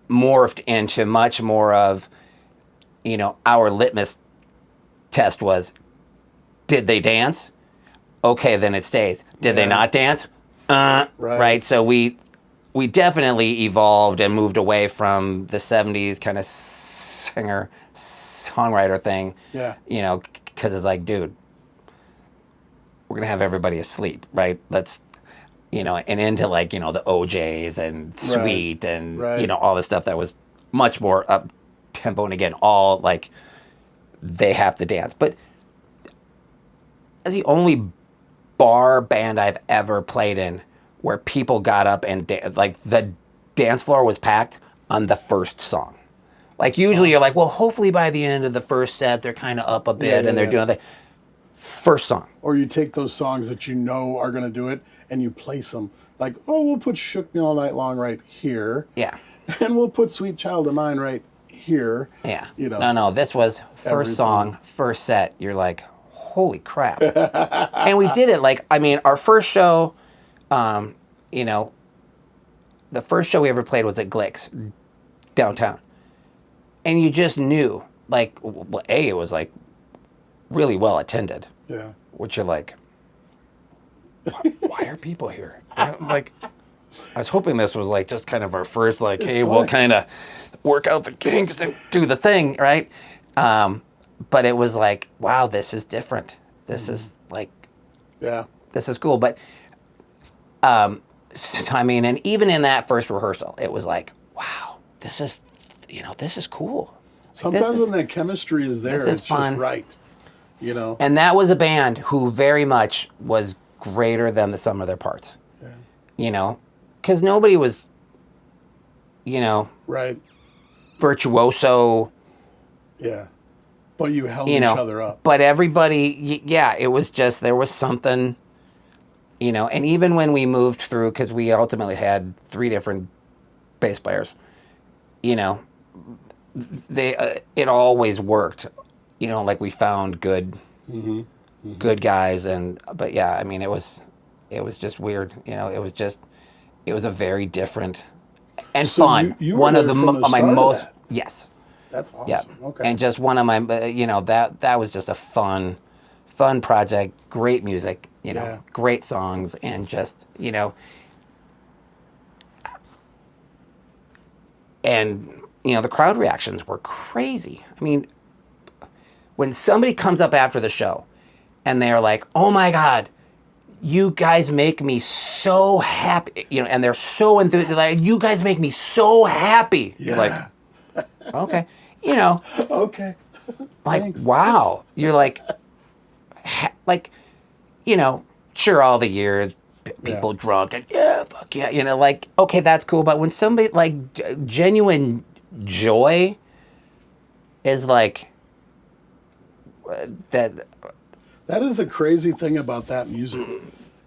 morphed into much more of, our litmus test was, did they dance? Okay, then it stays. Did they not dance? Right. So we definitely evolved and moved away from the 70s kind of singer-songwriter thing. Yeah. Because it's like, dude, we're going to have everybody asleep, right? Let's, and into like, the OJs and Sweet and, all the stuff that was much more up-tempo. And again, all like, they have to dance. But as the only bar band I've ever played in where people got up and like the dance floor was packed on the first song. Like usually you're like, well, hopefully by the end of the first set they're kind of up a bit and they're doing the first song. Or you take those songs that are going to do it and you place them. Like, oh, we'll put Shook Me All Night Long right here. Yeah. And we'll put Sweet Child of Mine right here. Yeah. No, this was first song, first set. You're like, holy crap. And we did it like, our first show, the first show we ever played was at Glick's downtown. And you just knew, like, well, it was like really well attended. Yeah. Which you're like, why are people here? Like, I was hoping this was like just kind of our first, like, hey, we'll kind of work out the kinks and do the thing, right? But it was like, wow, this is different. This is like, this is cool. But, and even in that first rehearsal, it was like, wow, this is cool. Sometimes when that chemistry is there, it's fun. just right. And that was a band who very much was greater than the sum of their parts. Yeah. Because nobody was, right. virtuoso. Yeah. But you held each other up. But everybody, it was just, there was something, and even when we moved through, because we ultimately had 3 different bass players, it always worked, like we found good guys. But it was just weird. It was a very different and fun. You were one there of from the my start of most, that. yes. That's awesome. Yeah. Okay. And just one of my, that was just a fun project. Great music, great songs, and just, and, the crowd reactions were crazy. When somebody comes up after the show and they're like, oh my God, you guys make me so happy, and they're so enthusiastic, like, you guys make me so happy. Yeah. You're like, okay, Okay. like, Thanks. wow. You're like, sure, all the years, people drunk and fuck yeah, like, okay, that's cool. But when somebody like genuine joy is like that. That is a crazy thing about that music.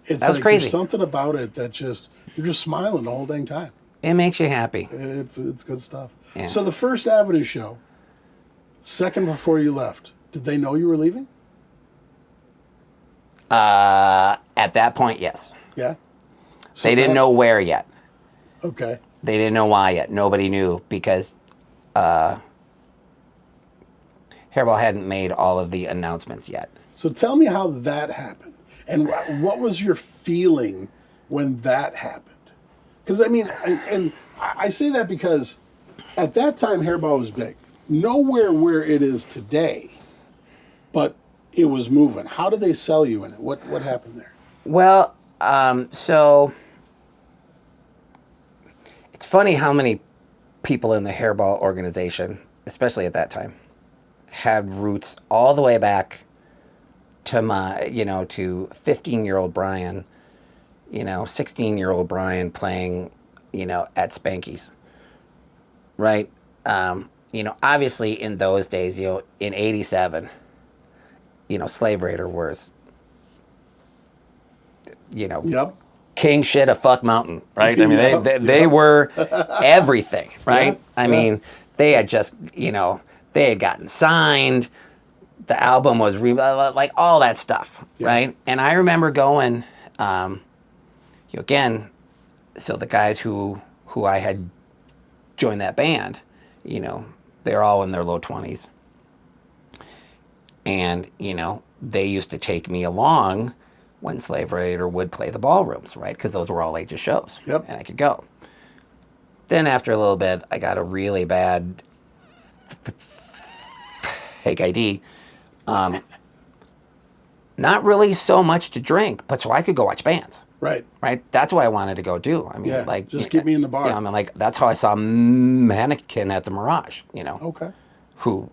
It's That was like crazy. there's something about it that you're just smiling the whole dang time. It makes you happy. It's good stuff. Yeah. So the First Avenue show, second before you left, did they know you were leaving? At that point, yes. Yeah. So They didn't know where yet. Okay. They didn't know why yet. Nobody knew because Hairball hadn't made all of the announcements yet. So tell me how that happened, and what was your feeling when that happened? Because I mean, and I say that because at that time Hairball was big, nowhere where it is today, but it was moving. How did they sell you in it? What happened there? Well, so it's funny how many people in the Hairball organization, especially at that time, had roots all the way back to my, to 15-year-old Brian, 16-year-old Brian playing, at Spanky's, right? Obviously in those days, in '87, Slave Raider was, Yep. king shit of fuck mountain, right? I mean, Yep, they were everything, right? Yeah, I mean, they had just, they had gotten signed. The album was like all that stuff, Yeah. right? And I remember going, again, so the guys who I had joined that band, they're all in their low 20s. And, they used to take me along when Slave Raider would play the ballrooms, right? Because those were all ages shows. Yep. And I could go. Then after a little bit, I got a really bad fake ID. Not really so much to drink, but so I could go watch bands. Right. Right? That's what I wanted to go do. I mean, Yeah, just get me in the bar. I mean, like, that's how I saw Mannequin at the Mirage, Okay. who,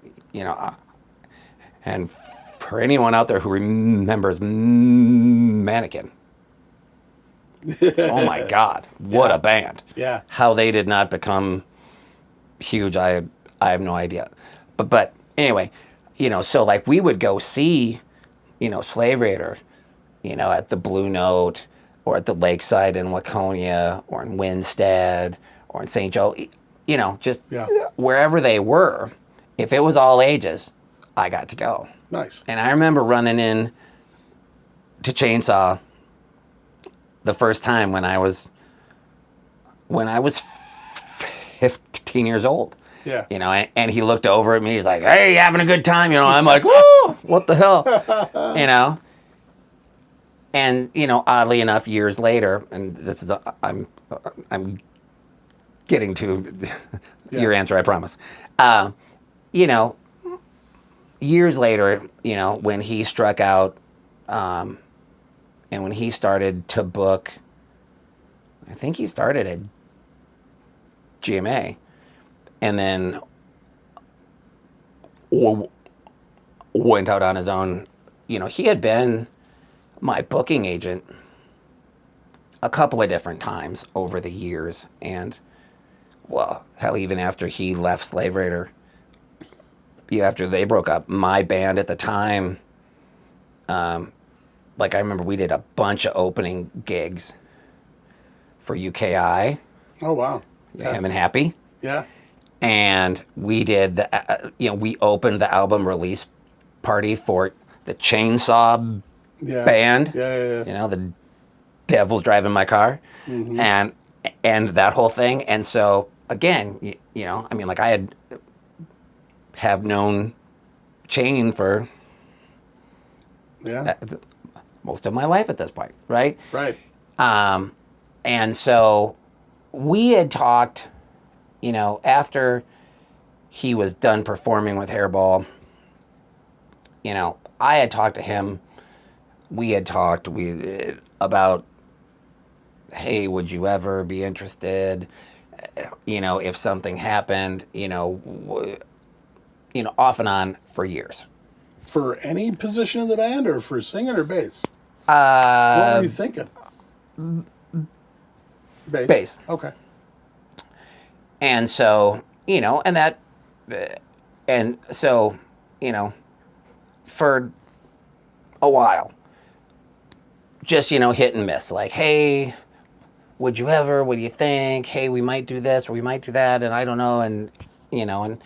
and for anyone out there who remembers Mannequin, oh my God, what a band. Yeah. How they did not become huge, I have no idea. But anyway, so like we would go see, Slave Raider, at the Blue Note or at the Lakeside in Waconia or in Winstead or in St. Joe, just Yeah. wherever they were. If it was all ages, I got to go. Nice. And I remember running in to Chainsaw the first time when I was 15 years old. Yeah. And he looked over at me. He's like, "Hey, you having a good time?" I'm like, "Whoa, what the hell?" And oddly enough, years later, and this is I'm getting to your answer, I promise. Years later, when he struck out, and when he started to book, I think he started at GMA, and then went out on his own. He had been my booking agent a couple of different times over the years, and well, hell, even after he left Slave Raider, after they broke up, my band at the time, like I remember we did a bunch of opening gigs for UKI, Oh wow. Yeah. Him and Happy. Yeah. And we did we opened the album release party for the Chainsaw Yeah. band. Yeah. The Devil's Driving My Car, and that whole thing. And so again, I mean, like I have known Chain for Yeah. most of my life at this point, right? Right. And so we had talked, after he was done performing with Hairball, I had talked to him. We had talked about, hey, would you ever be interested, if something happened, off and on for years. For any position in the band, or for singing or bass? What were you thinking? Bass. Bass. Okay. And so, and so, for a while, just, hit and miss. Like, hey, would you ever? What do you think? Hey, we might do this or we might do that, and I don't know, and and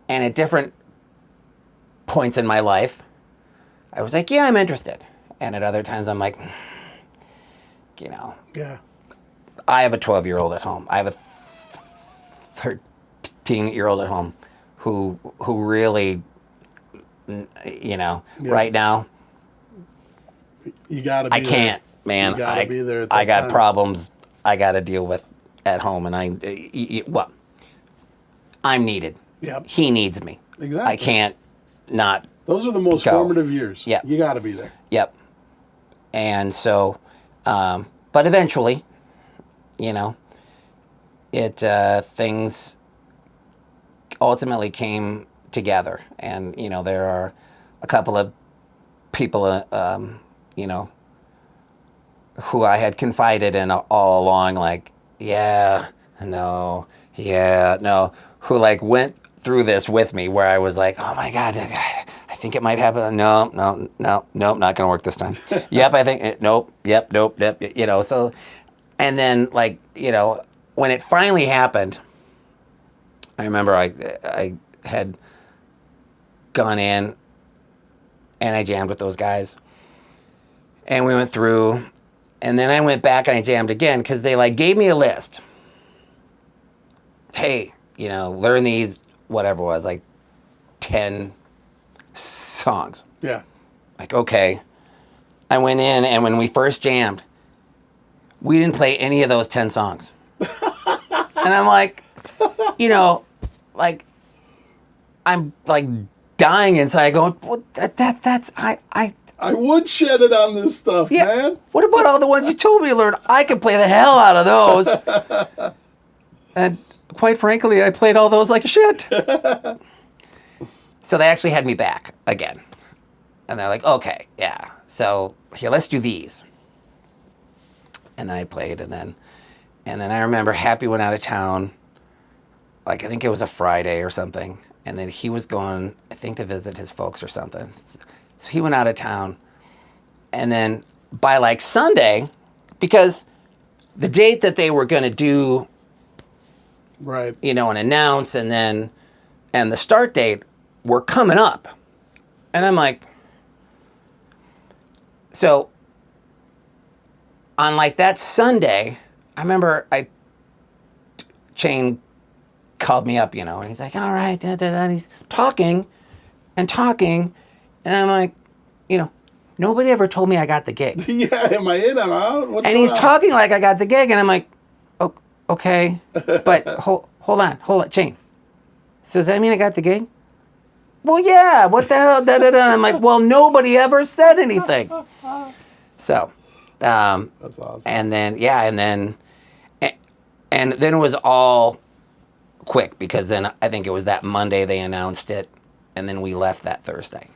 at different points in my life, I was like, yeah, I'm interested, and at other times I'm like, Yeah. I have a 12-year-old at home. I have a 13-year-old at home who really, right now, You got to be I can't, man. You gotta be there at I that got time. problems I got to deal with at home, and I'm needed. Yep. He needs me. Exactly. I can't not. Those are the most Go. formative years. Yeah. You got to be there. Yep. And so, but eventually, things ultimately came together, and there are a couple of people, who I had confided in all along, like, yeah, no, who like went through this with me, where I was like, oh my God, I think it might happen. No, not gonna work this time. Yep, I think nope. Yep, nope. So, and then when it finally happened, I remember I had gone in and I jammed with those guys, and we went through, and then I went back and I jammed again because they gave me a list. Hey, learn these, whatever it was, 10 songs. Yeah. Like, okay. I went in, and when we first jammed, we didn't play any of those 10 songs. And I'm like, I'm dying inside going, well, I would shed it on this stuff, yeah. man. What about all the ones you told me to learn? I could play the hell out of those. And quite frankly, I played all those like shit. So they actually had me back again. And they're like, okay, yeah. So here, let's do these. And then I played, and then I remember Happy went out of town. I think it was a Friday or something. And then he was going, I think, to visit his folks or something. So he went out of town. And then by Sunday, because the date that they were going to do, Right. and announce, and the start date were coming up. And I'm like, so on that Sunday, I remember Shane called me up, and he's like, all right, and he's talking, and I'm like, nobody ever told me I got the gig. Yeah, am I in? Am I out? What's And going he's on? talking like I got the gig, and I'm like, okay, but hold on, Shane. So does that mean I got the gig? Well, yeah, what the hell? And I'm like, well, nobody ever said anything. So, That's awesome. and then it was all quick, because then I think it was that Monday they announced it, and then we left that Thursday.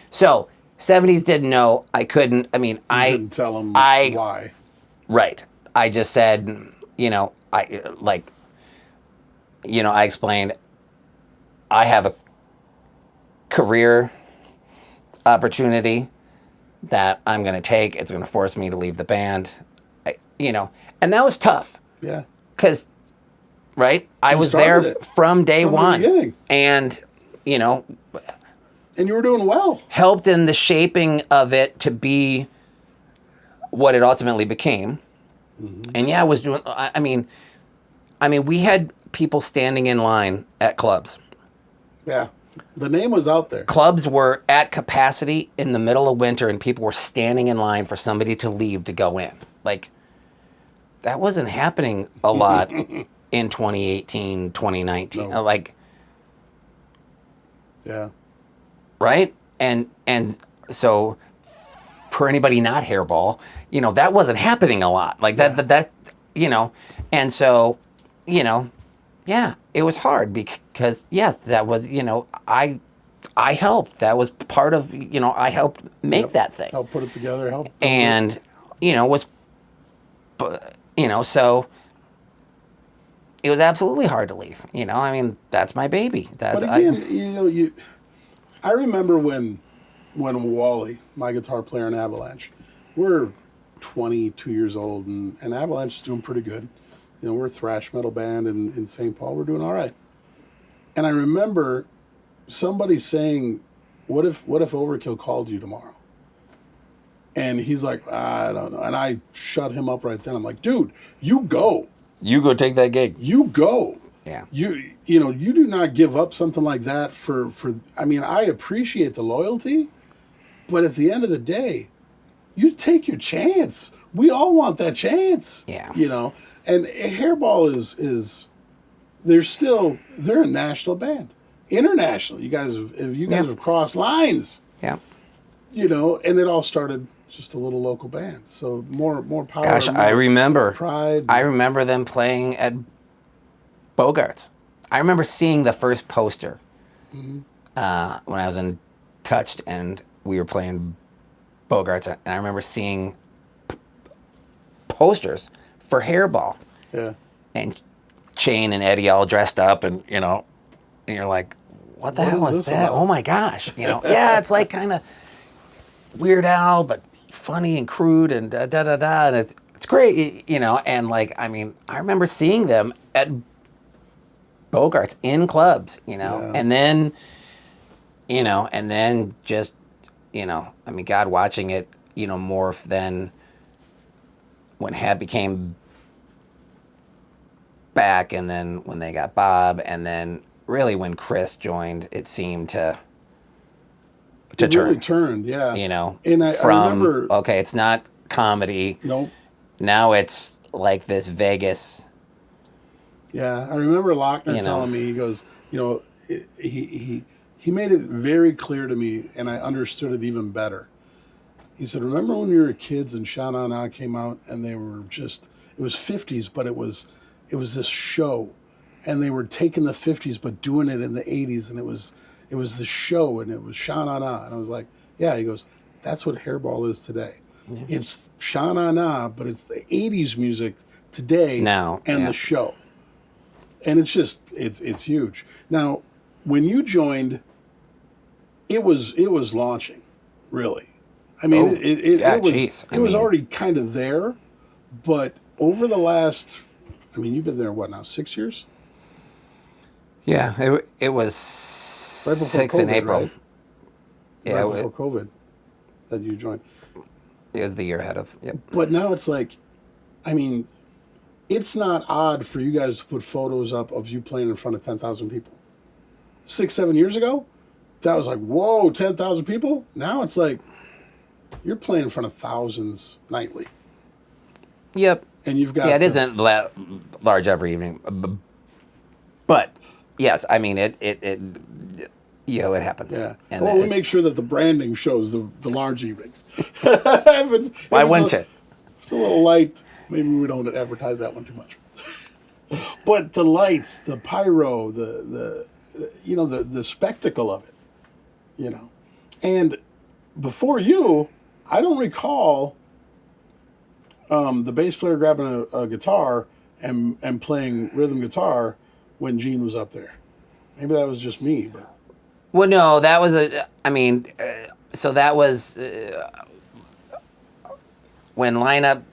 So 70s didn't know. I couldn't. I mean, I didn't tell them why. Right. I just said, I explained I have a career opportunity that I'm going to take. It's going to force me to leave the band, and that was tough. Yeah. Because, right, I was started there it from day from the one, beginning. and And you were doing well. helped in the shaping of it to be what it ultimately became. Mm-hmm. And yeah, I was doing. I mean, we had people standing in line at clubs. Yeah. The name was out there. Clubs were at capacity in the middle of winter, and people were standing in line for somebody to leave to go in. That wasn't happening a lot in 2018, 2019. No. Yeah. Right? And so for anybody not hairball, that wasn't happening a lot. That and so, yeah, it was hard because yes, that was, I helped. That was part of, I helped make that thing. Help put it together. Help. And, so it was absolutely hard to leave. That's my baby. But again, I remember when Wally, my guitar player in Avalanche, we're 22 years old, and Avalanche is doing pretty good. You know, we're a thrash metal band in St. Paul. We're doing all right. And I remember somebody saying, what if Overkill called you tomorrow? And he's like, I don't know. And I shut him up right then. I'm like, dude, you go. You go take that gig. You go. Yeah. You know, you do not give up something like that for I mean, I appreciate the loyalty, but at the end of the day, you take your chance. We all want that chance. Yeah. You know, and Hairball is they're a national band. International. You guys have crossed lines. Yeah. You know, and it all started just a little local band. So more power. Gosh, more I remember. pride. I remember them playing at Bogart's. I remember seeing the first poster when I was in Touched, and we were playing Bogart's, and I remember seeing posters for Hairball. Yeah. And Shane and Eddie all dressed up, and and you're like, what the hell is this that? about? Oh my gosh. Yeah, it's like kind of Weird Al, but funny and crude and da da da, and it's great, and like, I mean, I remember seeing them at Bogart's in clubs, Yeah. and then, just, I mean, God, watching it, morph then when Hat became back, and then when they got Bob, and then really when Chris joined, it seemed to It turn. really turned, yeah. And I From, remember. okay, it's not comedy. Nope. Now it's like this Vegas. Yeah, I remember Lochner You know. telling me, he goes, he made it very clear to me, and I understood it even better. He said, remember when we were kids and Sha Na Na came out, and they were just, it was 50s, but it was this show, and they were taking the 50s but doing it in the 80s, and it was the show, and it was Sha Na Na, and I was like, yeah. He goes, that's what Hairball is today. Yeah. It's Sha Na Na, but it's the 80s music today Now, and yeah. the show. And it's just it's huge. Now, when you joined, it was launching, really. I mean, it was already kind of there, but over the last, I mean, you've been there what now, 6 years? Yeah, it was Right before 6 COVID, in April. right? Yeah, Right before COVID that you joined. it was the year ahead of. Yep. But now it's like, I mean, it's not odd for you guys to put photos up of you playing in front of 10,000 people. 6, 7 years ago, that was like, whoa, 10,000 people? Now it's like, you're playing in front of thousands nightly. Yep. And you've got... Yeah, it isn't large every evening. But, yes, I mean, it happens. Yeah. And well, we make sure that the branding shows the large evenings. Why wouldn't you? If it's a little light, maybe we don't advertise that one too much. But the lights, the pyro, the spectacle of it, And before you, I don't recall the bass player grabbing a guitar and playing rhythm guitar when Gene was up there. Maybe that was just me, but... Well, no, that was so that was when lineup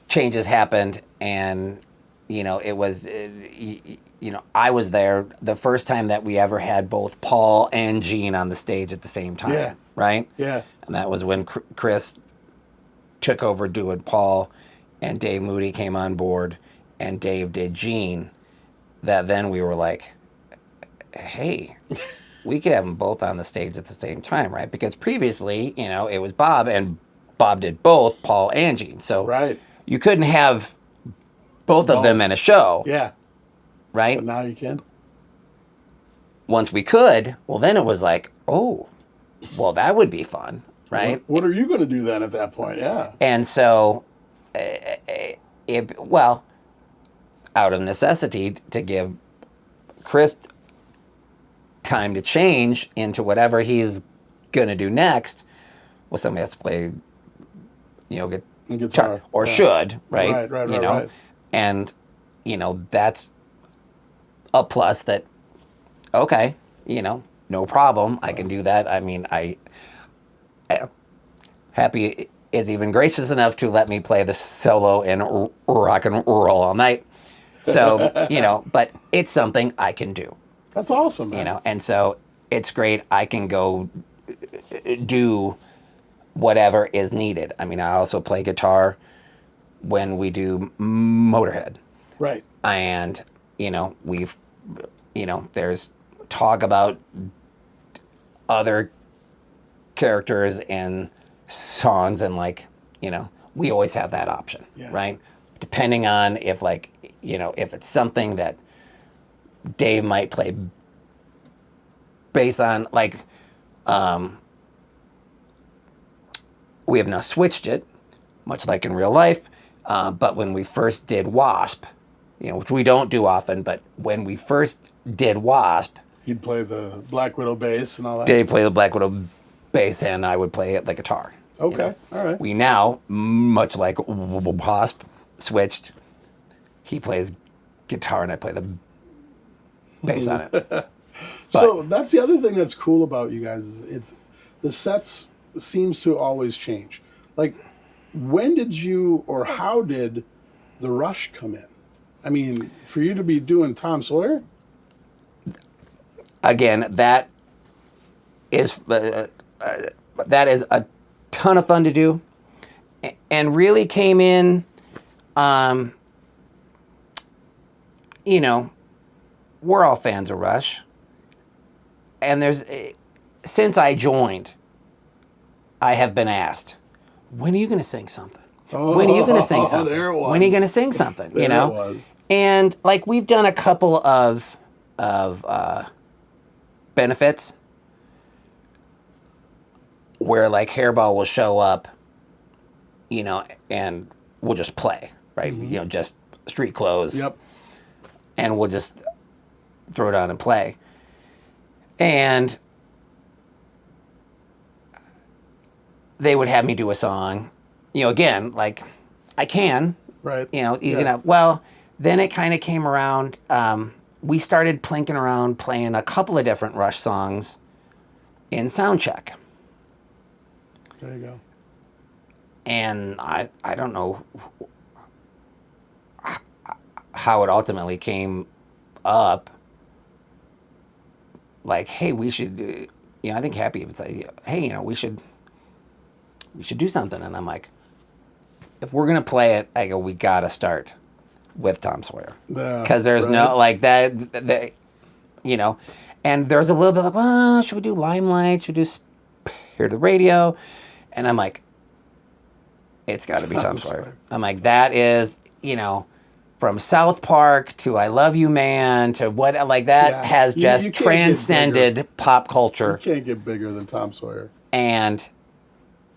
changes happened, and it was I was there the first time that we ever had both Paul and Gene on the stage at the same time. Yeah. Right. Yeah. And that was when Chris took over doing Paul, and Dave Moody came on board, and Dave did Gene. That then we were like, hey, we could have them both on the stage at the same time, right? Because previously, it was Bob, and Bob did both Paul and Gene. So Right. you couldn't have both of them in a show, Yeah. right? But now you can. Once we could, well, then it was like, oh, well, that would be fun, right? What are you going to do then at that point? Yeah. And so, out of necessity to give Chris time to change into whatever he's going to do next, well, somebody has to play, guitar, or should, right? Right. And, that's a plus that, okay, no problem. I can do that. I mean, I happy is even gracious enough to let me play the solo in Rock and Roll All Night. So, but it's something I can do, That's awesome, man. and so it's great. I can go do whatever is needed. I mean, I also play guitar when we do Motorhead. Right. And, we've, there's talk about other characters and songs, and we always have that option, right? Depending on if if it's something that Dave might play bass on, we have now switched it, much like in real life, but when we first did Wasp, which we don't do often, but when we first did Wasp, He'd play the Black Widow bass and all that. Dave played the Black Widow bass, and I would play the guitar. Okay, all right. We now, much like Wasp, switched. He plays guitar, and I play the bass on it. So that's the other thing that's cool about you guys. It's the sets seems to always change. Like, when did you or how did the Rush come in? I mean, for you to be doing Tom Sawyer? Again, that is a ton of fun to do, and really came in. We're all fans of Rush, and since I joined, I have been asked, when are you going to sing something? When are you going to sing something? There it was. When are you going to sing something? There it was. And we've done a couple of benefits where Hairball will show up, and we'll just play, right? Mm-hmm. Just street clothes. Yep. And we'll just throw it on and play. And they would have me do a song, again, I can, Right. easy enough. Well, then it kind of came around. We started plinking around playing a couple of different Rush songs in soundcheck. There you go. And I don't know how it ultimately came up. Hey, we should, I think Happy would say, hey, we should do something. And I'm like, if we're going to play it, I go, we got to start with Tom Sawyer. Because there's no, that, and there's a little bit well, should we do Limelight? Should we do Hear the Radio? And I'm like, it's got to be Tom Sawyer. I'm like, that is, from South Park to I Love You Man to what, that has just you can't transcended pop culture. You can't get bigger than Tom Sawyer. And,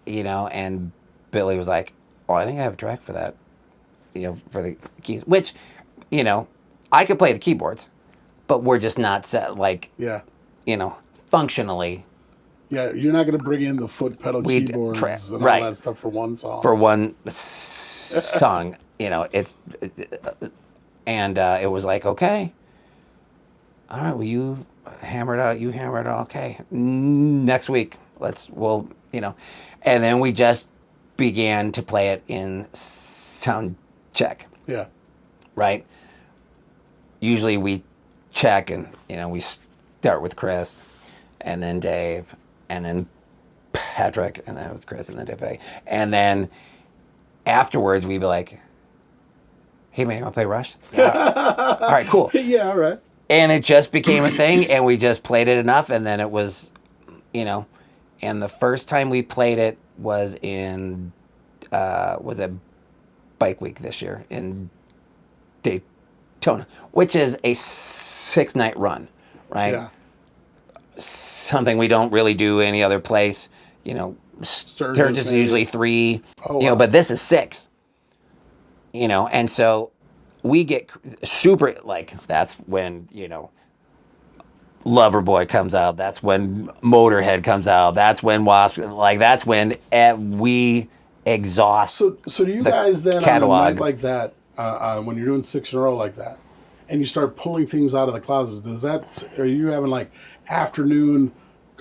and Billy was like, oh, I think I have a track for that, for the keys, which, I could play the keyboards, but we're just not set, functionally. Yeah, you're not going to bring in the foot pedal keyboards and all that stuff for one song. For one song, it was like, okay, all right, well, you hammer it out, okay, next week, and then we just began to play it in sound check. Yeah. Right? Usually we check and, we start with Chris and then Dave and then Patrick and then with Chris and then Dave. And then afterwards we'd be like, hey man, you want to play Rush? Yeah. All right, cool. Yeah, all right. And it just became a thing and we just played it enough and then it was, and the first time we played it was in, was it Bike Week this year in Daytona, which is a 6-night run, right? Yeah. Something we don't really do any other place. Sturgis is usually 3, but this is 6. And so we get super, that's when, Loverboy comes out. That's when Motorhead comes out. That's when Wasp, that's when we exhaust. So do you guys then catalog. On a night like that, when you're doing 6 in a row like that, and you start pulling things out of the closet, are you having afternoon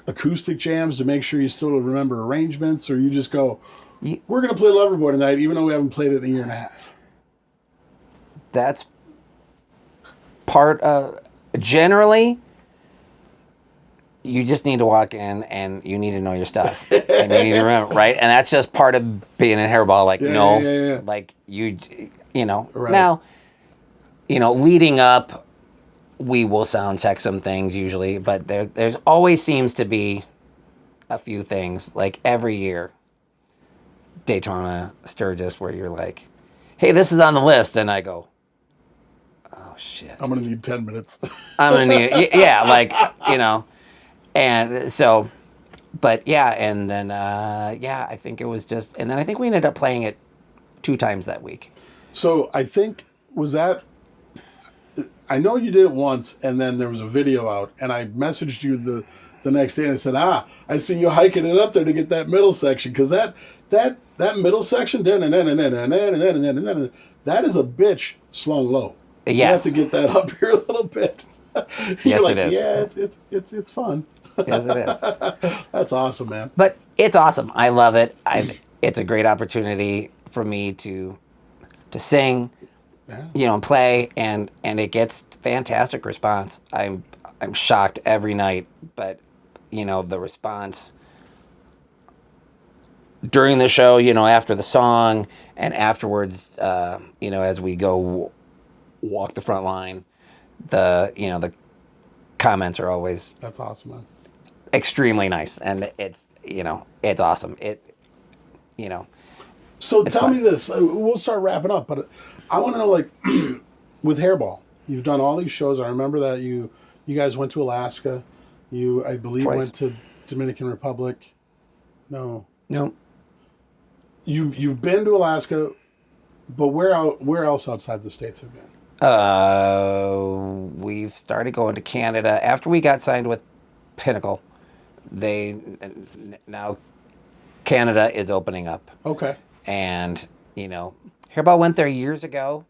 acoustic jams to make sure you still remember arrangements, or you just go, We're going to play Loverboy tonight, even though we haven't played it in a year and a half. That's part of... Generally, you just need to walk in and you need to know your stuff. And you need to remember, right? And that's just part of being in Hairball. Like, Yeah. like you know. Right. Now, leading up, we will sound check some things usually, but there's always seems to be a few things, like every year, Daytona, Sturgis, where you're like, hey, this is on the list. And I go, oh, shit. I'm going to need 10 minutes. I'm going to need, yeah, like, and so, but yeah, and then, I think it was just, and then I think we ended up playing it 2 times that week. So I think, I know you did it once, and then there was a video out, and I messaged you the next day and I said, I see you hiking it up there to get that middle section, because that middle section, that is a bitch slung low. Yes. You have to get that up here a little bit. Yes, it is. Yeah, it's fun. Yes, it is. That's awesome, man. But it's awesome. I love it. It's a great opportunity for me to sing, and play, and it gets fantastic response. I'm shocked every night, but the response during the show, after the song and afterwards, as we go walk the front line, the comments are always That's awesome, man. extremely nice, and it's awesome. So It's tell fun. me this. We'll start wrapping up, but I want to know, like, with Hairball, you've done all these shows. I remember that you guys went to Alaska. You, I believe, Twice. went to Dominican Republic. No, No. you've been to Alaska, but where else outside the States have you been? We've started going to Canada after we got signed with Pinnacle. Now Canada is opening up, Okay, and Hairball went there years ago,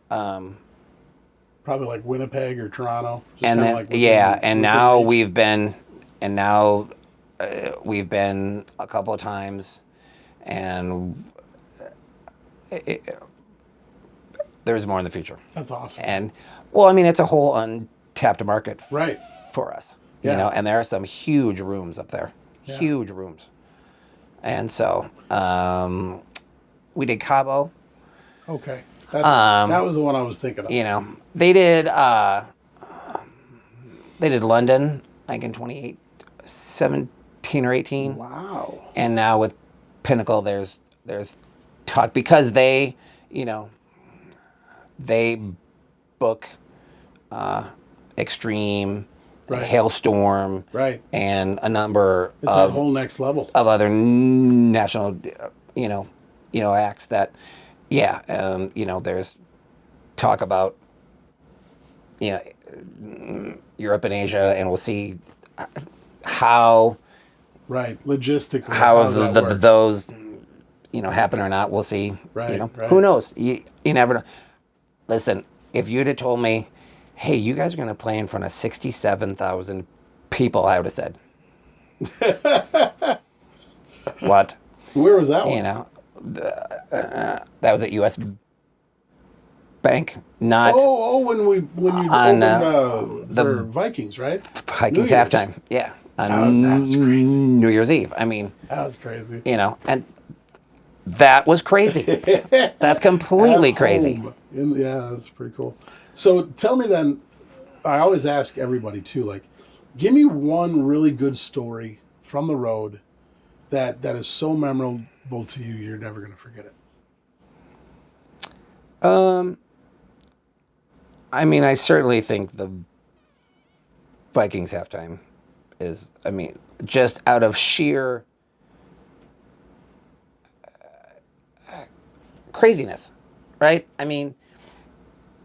probably like Winnipeg or Toronto. Just and kinda then like within- and within now reach. we've been a couple of times, and there's more in the future. That's awesome. And well, I mean, it's a whole untapped market Right. for us, Yeah. and there are some huge rooms up there, huge rooms. And so we did Cabo. Okay, that was the one I was thinking of. They did London, like in 2017 or 18. Wow. And now with Pinnacle, there's talk, because they book Extreme, Right. Hailstorm, Right. and a number It's that of whole next level. other national acts that there's talk about Europe and Asia, and we'll see how Right. Logistically, how that works. those happen or not. We'll see. Right, right. Who knows? You never know. Listen, if you'd have told me, hey, you guys are going to play in front of 67,000 people, I would have said, what? Where was that one? That was at U.S. Bank, not when you On, opened for Vikings, right? Vikings New Year's. halftime. Yeah. That On was crazy. New Year's Eve. I mean, That was crazy. and that was crazy. That's completely At crazy. home. Yeah, that's pretty cool. So tell me then, I always ask everybody too, like, give me one really good story from the road that is so memorable to you, you're never going to forget it. I mean, I certainly think the Vikings halftime is, just out of sheer craziness, right? I mean,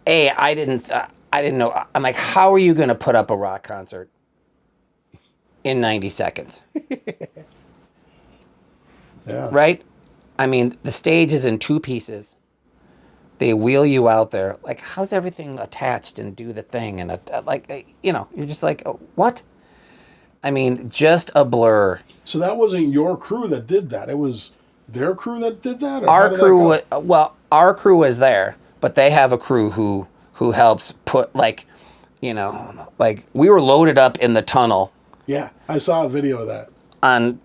I didn't know. I'm like, how are you going to put up a rock concert in 90 seconds? Yeah. Right? I mean, the stage is in 2 pieces. They wheel you out there. Like, how's everything attached and do the thing? And you're just like, oh, what? I mean, just a blur. So that wasn't your crew that did that. It was their crew that did that? Or how Our did crew, that go? well, our crew was there, but they have a crew who helps put like, like we were loaded up in the tunnel Yeah, I saw a video of that. on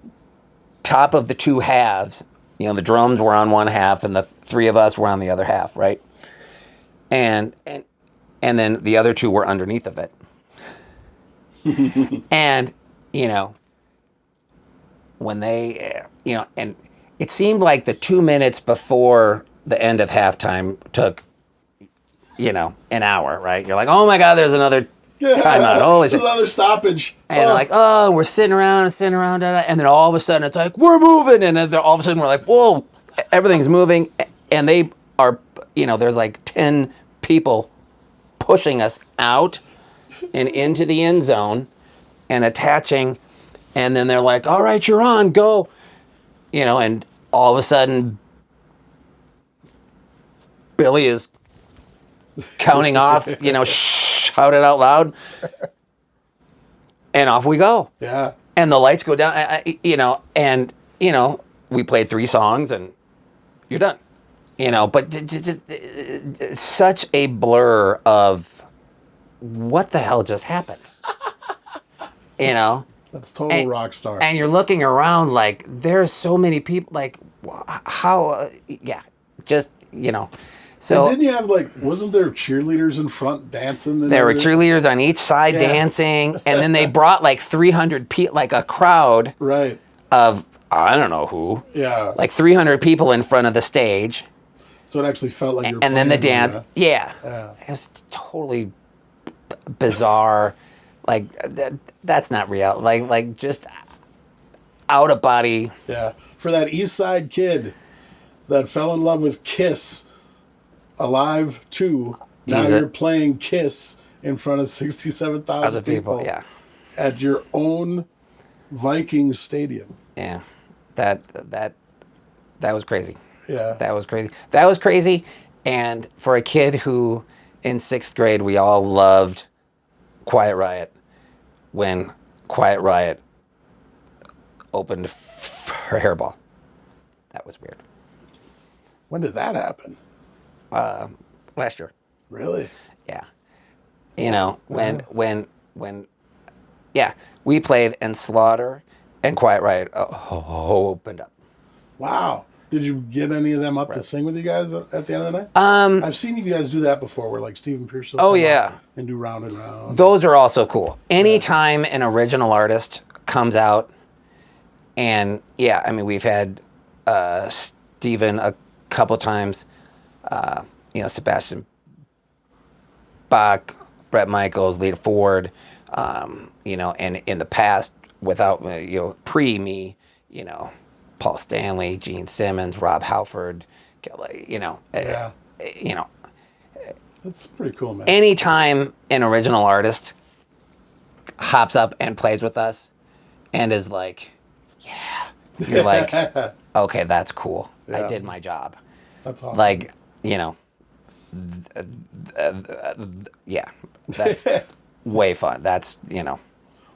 top of the two halves. The drums were on one half and the three of us were on the other half, right? And then the other two were underneath of it. And, when they, and it seemed like the 2 minutes before the end of halftime took, an hour, right? You're like, oh my God, there's another timeout. Holy shit. Another stoppage. And like, oh, we're sitting around, and then all of a sudden it's like, we're moving. And then all of a sudden we're like, whoa, everything's moving. And they are, there's like 10 people pushing us out and into the end zone and attaching. And then they're like, all right, you're on, go. And all of a sudden, Billy is counting off, shout it out loud. And off we go. Yeah. And the lights go down, we played 3 songs and you're done. But just such a blur of what the hell just happened. That's total rock star. And you're looking around like there's so many people. Like how? So and didn't you have wasn't there cheerleaders in front dancing? There were cheerleaders on each side dancing, and then they brought like 300 people, like a crowd Right. of I don't know who. Yeah. Like 300 people in front of the stage. So it actually felt like you're And then the playing, dance. yeah. It was totally bizarre. Like that's not real. Like just out of body. Yeah. For that East Side kid that fell in love with Kiss, Alive 2, now you're playing Kiss in front of 67,000 Other people, yeah. At your own Vikings stadium. Yeah. That was crazy. Yeah. That was crazy. That was crazy. And for a kid who in 6th grade we all loved Quiet Riot, when Quiet Riot opened for Hairball. That was weird. When did that happen? Last year. Really? Yeah. When we played and Slaughter and Quiet Riot opened up. Wow. Did you get any of them up to sing with you guys at the end of the night? I've seen you guys do that before, where Stephen Pierce will come up and do Round and Round. Those are also cool. Anytime an original artist comes out, and we've had Stephen a couple times, Sebastian Bach, Brett Michaels, Lita Ford, and in the past, without pre me, Paul Stanley, Gene Simmons, Rob Halford, That's pretty cool, man. Anytime an original artist hops up and plays with us and is like, you're like, okay, that's cool. I did my job. That's awesome. Like, that's way fun. That's,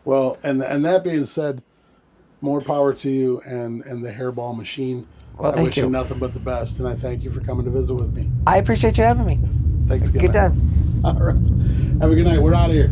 Well, and that being said, more power to you and the Hairball machine. Well, I thank wish you you. nothing but the best, and I thank you for coming to visit with me. I appreciate you having me. Thanks again. Good man. time. All right. Have a good night. We're out of here.